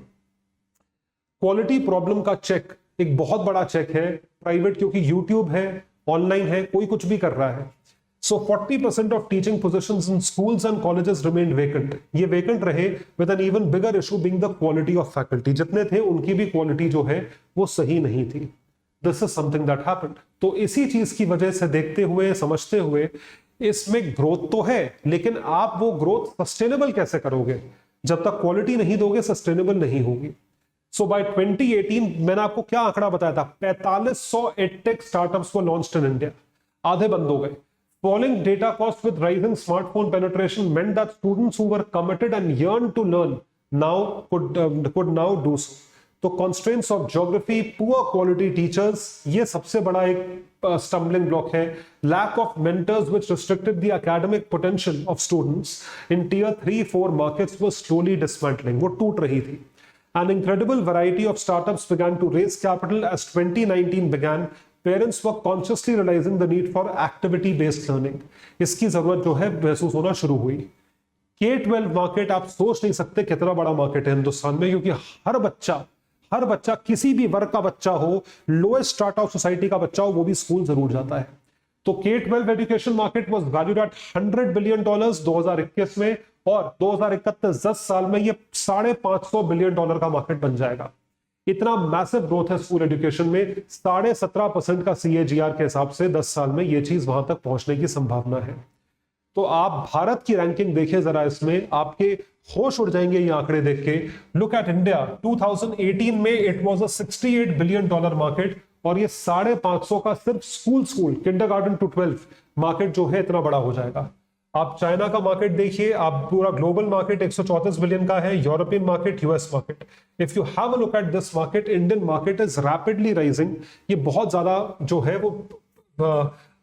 [SPEAKER 2] क्वालिटी प्रॉब्लम का चेक एक बहुत बड़ा चेक है प्राइवेट, क्योंकि यूट्यूब है, ऑनलाइन है, कोई कुछ भी कर रहा है. So 40% of teaching positions in schools and colleges remained vacant. ये vacant रहे with an even bigger issue being the quality of faculty. जितने थे उनकी भी quality जो है वो सही नहीं थी. This is something that happened. तो इसी चीज की वजह से देखते हुए, समझते हुए, इसमें ग्रोथ तो है, लेकिन आप वो ग्रोथ सस्टेनेबल कैसे करोगे? जब तक क्वालिटी नहीं दोगे सस्टेनेबल नहीं होगी. सो बाय 2018 मैंने आपको क्या आंकड़ा बताया था, 4500 edtech startups were launched in India. आधे बंद हो गए. Falling data costs with rising smartphone penetration meant that students who were committed and yearned to learn now could now do so. तो constraints of geography, poor quality teachers, ये सबसे बड़ा एक stumbling block है. Lack of mentors which restricted the academic potential of students in tier 3-4 markets was slowly dismantling. वो टूट रही थी. An incredible variety of startups began to raise capital as 2019 began. Parents were consciously realizing the need for activity-based learning. इसकी जरूरत जो है महसूस होना शुरू हुई. K-12 मार्केट आप सोच नहीं सकते कितना बड़ा मार्केट है हिंदुस्तान में, क्योंकि हर बच्चा किसी भी वर्ग का बच्चा हो, लोएस्ट स्टार्ट ऑफ सोसाइटी का बच्चा हो, वो भी स्कूल जरूर जाता है. तो K-12 education market was valued at $100 billion 2021 में, और 2031 10 साल में ये $550 बिलियन का मार्केट बन जाएगा. इतना मैसिव ग्रोथ है स्कूल एजुकेशन में. 17.5% का CAGR के हिसाब से 10 साल में ये चीज वहां तक पहुंचने की संभावना है. तो आप भारत की रैंकिंग देखें जरा, इसमें आपके होश उड़ जाएंगे ये आंकड़े देख के. Look at India. 2018 में it was a $68 billion market, और ये 550 का सिर्फ स्कूल किंडरगार्टन टू 12 मार्केट जो है इतना बड़ा हो जाएगा. आप चाइना का मार्केट देखिए, आप पूरा ग्लोबल मार्केट 134 बिलियन का है, European market, US market. If you have a look at this market, Indian market is rapidly rising. ये बहुत ज्यादा जो है वो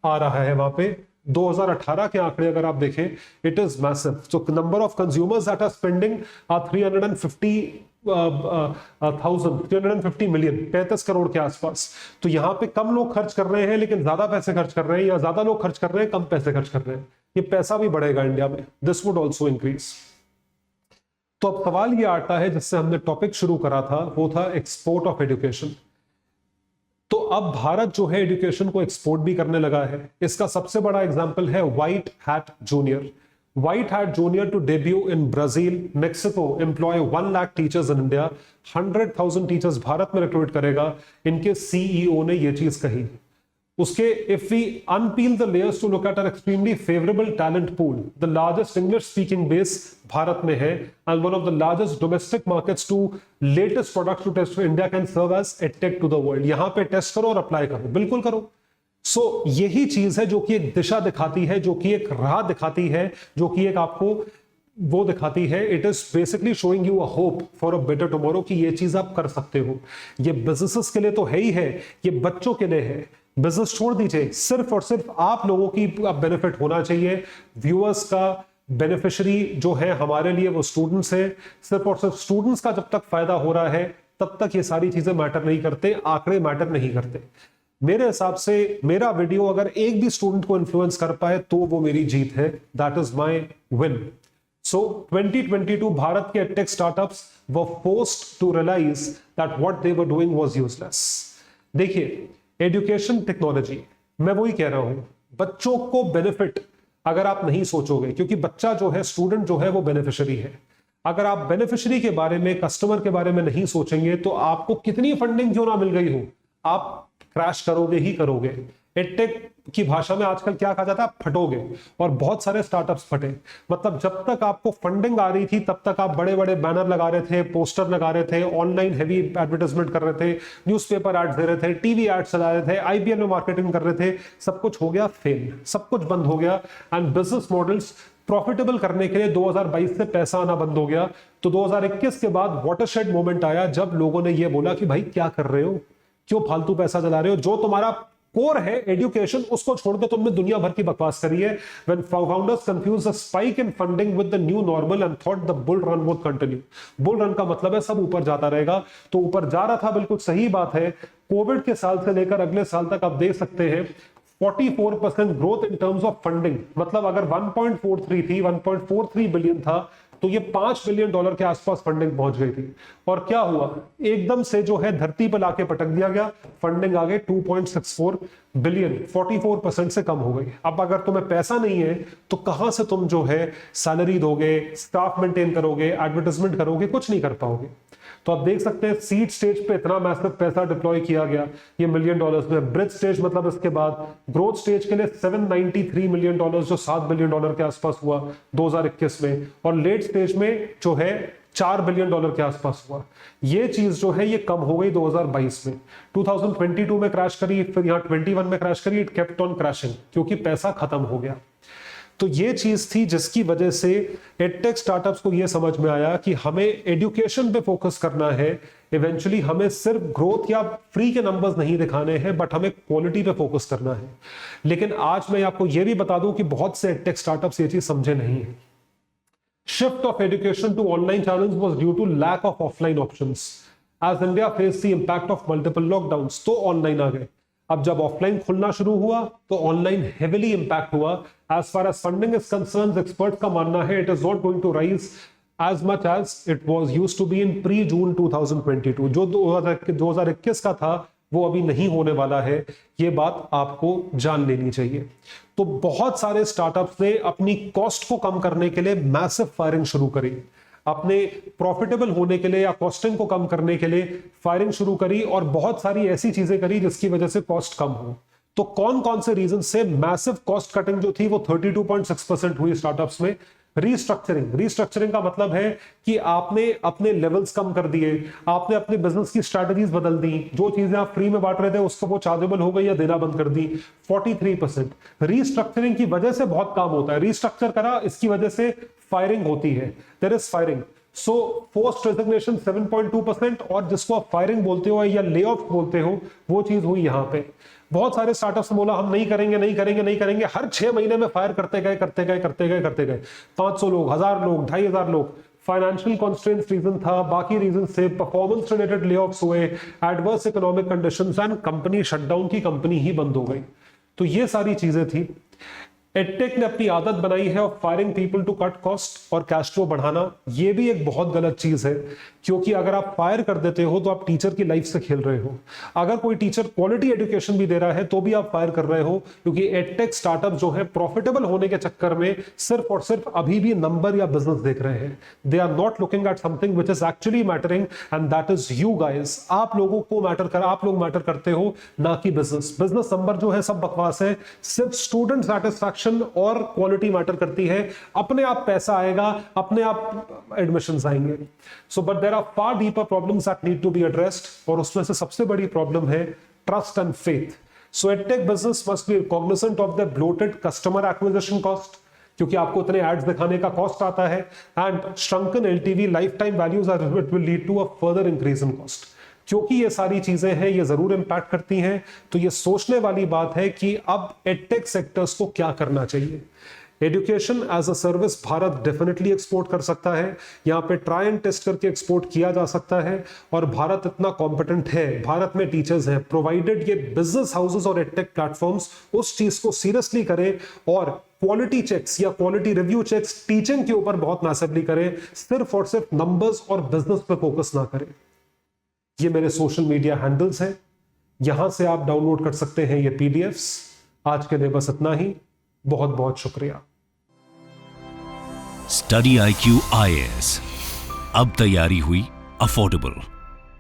[SPEAKER 2] आ रहा है वहां पे. 2018 के आंकड़े अगर आप देखें, it is massive. So number of consumers that are spending are 350 million, 35 crore के आसपास. तो यहां पे कम लोग खर्च कर रहे हैं लेकिन ज्यादा पैसे खर्च कर रहे हैं, या ज्यादा लोग खर्च कर रहे हैं कम पैसे खर्च कर रहे हैं. ये पैसा भी बढ़ेगा इंडिया में. This would also increase. तो अब सवाल ये आता है जिससे हमने टॉपिक शुरू करा था, वो था एक्सपोर्ट ऑफ एजुकेशन. तो अब भारत जो है एजुकेशन को एक्सपोर्ट भी करने लगा है. इसका सबसे बड़ा एग्जांपल है white hat junior. White Hat Junior to debut in Brazil, Mexico, employ 1 lakh teachers in India. 100,000 teachers Bharat में रिक्रूट करेगा. इनके CEO ने ये चीज कही. उसके if we unpeel the layers to look at our extremely favorable talent pool, the largest English speaking base Bharat में है, and one of the largest domestic markets to latest products to test for India can serve as edtech to the world. यहां पे test करो और apply करो, बिल्कुल करो. सो यही चीज है जो कि एक दिशा दिखाती है, जो कि एक राह दिखाती है, जो कि एक आपको वो दिखाती है, it is basically showing you a hope for a better tomorrow कि ये चीज आप कर सकते हो। ये बिजनेसेस के लिए तो है ही है, ये बच्चों के लिए है। बिजनेस छोड़ दीजिए, सिर्फ और सिर्फ आप लोगों की बेनिफिट होना चाहिए। व्यूअर्स का बेनिफिशियरी जो है हमारे लिए वो स्टूडेंट्स है। सिर्फ और सिर्फ स्टूडेंट्स का जब तक फायदा हो रहा है तब तक ये सारी चीजें मैटर नहीं करते, आंकड़े मैटर नहीं करते। मेरे हिसाब से मेरा वीडियो अगर एक भी स्टूडेंट को इन्फ्लुएंस कर पाए तो वो मेरी जीत है। That is my win. So 2022 भारत के tech startups were forced to realize that what they were doing was useless. देखिए, एजुकेशन टेक्नोलॉजी, मैं वही कह रहा हूं, बच्चों को बेनिफिट अगर आप नहीं सोचोगे, क्योंकि बच्चा जो है, स्टूडेंट जो है वो बेनिफिशियरी है। अगर आप बेनिफिशियरी के बारे में, कस्टमर के बारे में नहीं सोचेंगे तो आपको कितनी फंडिंग क्यों ना मिल गई हो, आप क्रैश करोगे ही करोगे। एडटेक की भाषा में आजकल क्या कहा जाता है, फटोगे। और बहुत सारे स्टार्टअप्स फटे। मतलब जब तक आपको फंडिंग आ रही थी तब तक आप बड़े बड़े बैनर लगा रहे थे, पोस्टर लगा रहे थे, ऑनलाइन हेवी एडवर्टाइजमेंट कर रहे थे, न्यूज़पेपर एड्स दे रहे थे, टीवी एड्स चला रहे थे, आईपीएल में मार्केटिंग कर रहे थे। सब कुछ हो गया फेल, सब कुछ बंद हो गया। एंड बिजनेस मॉडल्स प्रॉफिटेबल करने के लिए 2022 से पैसा आना बंद हो गया। तो 2021 के बाद वाटरशेड मोमेंट आया जब लोगों ने यह बोला कि भाई क्या कर रहे हो, क्यों फालतू पैसा जला रहे हो, जो तुम्हारा कोर है एजुकेशन उसको छोड़ के तुमने दुनिया भर की बकवास करी है। When founders confused the spike in funding with the new normal and thought the bull run would continue. Bull run का मतलब है सब ऊपर जाता रहेगा, तो ऊपर जा रहा था, बिल्कुल सही बात है। कोविड के साल से लेकर अगले साल तक आप देख सकते हैं 44% growth in terms of funding. मतलब अगर 1.43 थी, 1.43 बिलियन था, तो ये $5 बिलियन के आसपास फंडिंग पहुंच गई थी। और क्या हुआ, एकदम से जो है धरती पर लाके पटक दिया गया, फंडिंग आ गई 2.64 बिलियन, 44% से कम हो गई। अब अगर तुम्हें पैसा नहीं है तो कहां से तुम जो है सैलरी दोगे, स्टाफ मेंटेन करोगे, एडवर्टाइजमेंट करोगे, कुछ नहीं कर पाओगे। तो आप देख सकते हैं सीड स्टेज पे इतना मैसिव पैसा डिप्लॉय किया गया, ये $1 मिलियन में। ब्रिज स्टेज मतलब इसके बाद ग्रोथ स्टेज के लिए $793 मिलियन, जो $7 बिलियन के आसपास हुआ 2021 में, और लेट स्टेज में जो है $4 बिलियन के आसपास हुआ। ये चीज जो है ये कम हो गई 2022 में, 2022 में क्रैश करी, फिर यहाँ 21 में क्रैश करी, इट केप्ट ऑन क्रैशिंग क्योंकि पैसा खत्म हो गया। तो ये चीज थी जिसकी वजह से एडटेक स्टार्टअप्स को ये समझ में आया कि हमें एजुकेशन पे फोकस करना है। इवेंचुअली हमें सिर्फ ग्रोथ या फ्री के नंबर्स नहीं दिखाने हैं, बट हमें क्वालिटी पे फोकस करना है। लेकिन आज मैं आपको ये भी बता दूं कि बहुत से एडटेक स्टार्टअप्स ये चीज समझे नहीं है। Shift of education to online channels was due to lack of offline options. As India face the impact of multiple lockdowns, तो ऑनलाइन आ गए। अब जब ऑफलाइन खुलना शुरू हुआ तो ऑनलाइन हेविली इंपैक्ट हुआ। As far as funding is concerned, expert का मानना है it is not going to rise as much as it was used to be in pre-June 2022। जो 2021 का था वो अभी नहीं होने वाला है, ये बात आपको जान लेनी चाहिए। तो बहुत सारे स्टार्टअप्स ने अपनी कॉस्ट को कम करने के लिए मैसिव फायरिंग शुरू करी, अपने प्रॉफिटेबल होने के लिए या कॉस्टिंग को कम करने के लिए फायरिंग शुरू करी, और बहुत सारी ऐसी चीजें करी जिसकी वजह से कॉस्ट कम हो। तो कौन कौन से रीजन से मैसिव कॉस्ट कटिंग जो थी वो 32.6% हुई स्टार्टअप्स में। रीस्ट्रक्चरिंग का मतलब है कि आपने अपने लेवल्स कम कर दिए, आपने अपने बिजनेस की स्ट्रैटेजीज बदल दी, जो चीजें आप फ्री में बांट रहे थे उसको वो चार्जेबल हो गई या देना बंद कर दी। 43%। रीस्ट्रक्चरिंग की वजह से बहुत काम होता है। रीस्ट्रक्चर करा, इसकी वजह से फायरिंग होती है, there is firing. So forced resignation 7.2%, और जिसको आप फायरिंग बोलते हो या ले ऑफ बोलते हो वो चीज हुई यहां पे। बहुत सारे स्टार्टअप्स ने बोला हम नहीं करेंगे नहीं करेंगे नहीं करेंगे, हर 6 महीने में फायर करते गए 500 लोग, 1000 लोग, 2500 लोग। फाइनेंशियल कॉन्स्ट्रेंट्स रीजन था, बाकी रीजन से परफॉर्मेंस रिलेटेड ले ऑफ्स हुए, adverse economic conditions and company shutdown की, कंपनी ही बंद हो गई। तो ये सारी चीजें थी। एडटेक ने अपनी आदत बनाई है of firing people to cut cost और कैश फ्लो बढ़ाना। ये भी एक बहुत गलत चीज है, क्योंकि अगर आप फायर कर देते हो तो आप टीचर की लाइफ से खेल रहे हो। अगर कोई टीचर क्वालिटी एजुकेशन भी दे रहा है तो भी आप फायर कर रहे हो, क्योंकि एडटेक स्टार्टअप जो है प्रॉफिटेबल होने के चक्कर में सिर्फ और सिर्फ अभी भी नंबर या बिजनेस देख रहे हैं। They are not looking at something which is actually mattering, and that is you guys. आप लोगों को आप लोग मैटर करते हो, ना कि बिजनेस। बिजनेस नंबर जो है सब बकवास है, सिर्फ स्टूडेंट सेटिस्फैक्शन और क्वालिटी मैटर करती है। अपने आप पैसा आएगा, अपने आप एडमिशंस आएंगे। So but there are far deeper problems that need to be addressed, और उसमें से सबसे बड़ी प्रॉब्लम है trust and faith. So edtech business must be cognizant of the bloated customer acquisition cost, क्योंकि आपको इतने एड्स दिखाने का कॉस्ट आता है, and shrunken LTV lifetime values are it will lead to a further increase in cost. क्योंकि ये सारी चीजें हैं, ये जरूर इंपैक्ट करती हैं, तो ये सोचने वाली बात है कि अब एडटेक सेक्टर्स को क्या करना चाहिए। Education as a service Bharat definitely export कर सकता है, यहाँ पे ट्राई एंड टेस्ट करके एक्सपोर्ट किया जा सकता है, और भारत इतना कॉम्पिटेंट है, भारत में टीचर्स हैं, प्रोवाइडेड ये बिजनेस हाउसेस और एडटेक प्लेटफॉर्म्स उस चीज को सीरियसली करें और क्वालिटी चेक्स या क्वालिटी रिव्यू चेक्स टीचिंग के ऊपर बहुत मैसिवली करें, सिर्फ और सिर्फ नंबर्स और बिजनेस पे फोकस ना करें। ये मेरे सोशल मीडिया हैंडल्स हैं, यहां से आप डाउनलोड कर सकते हैं ये पीडीएफ्स। आज के लिए बस इतना ही, बहुत बहुत शुक्रिया।
[SPEAKER 1] स्टडी IQ IAS, अब तैयारी हुई अफोर्डेबल।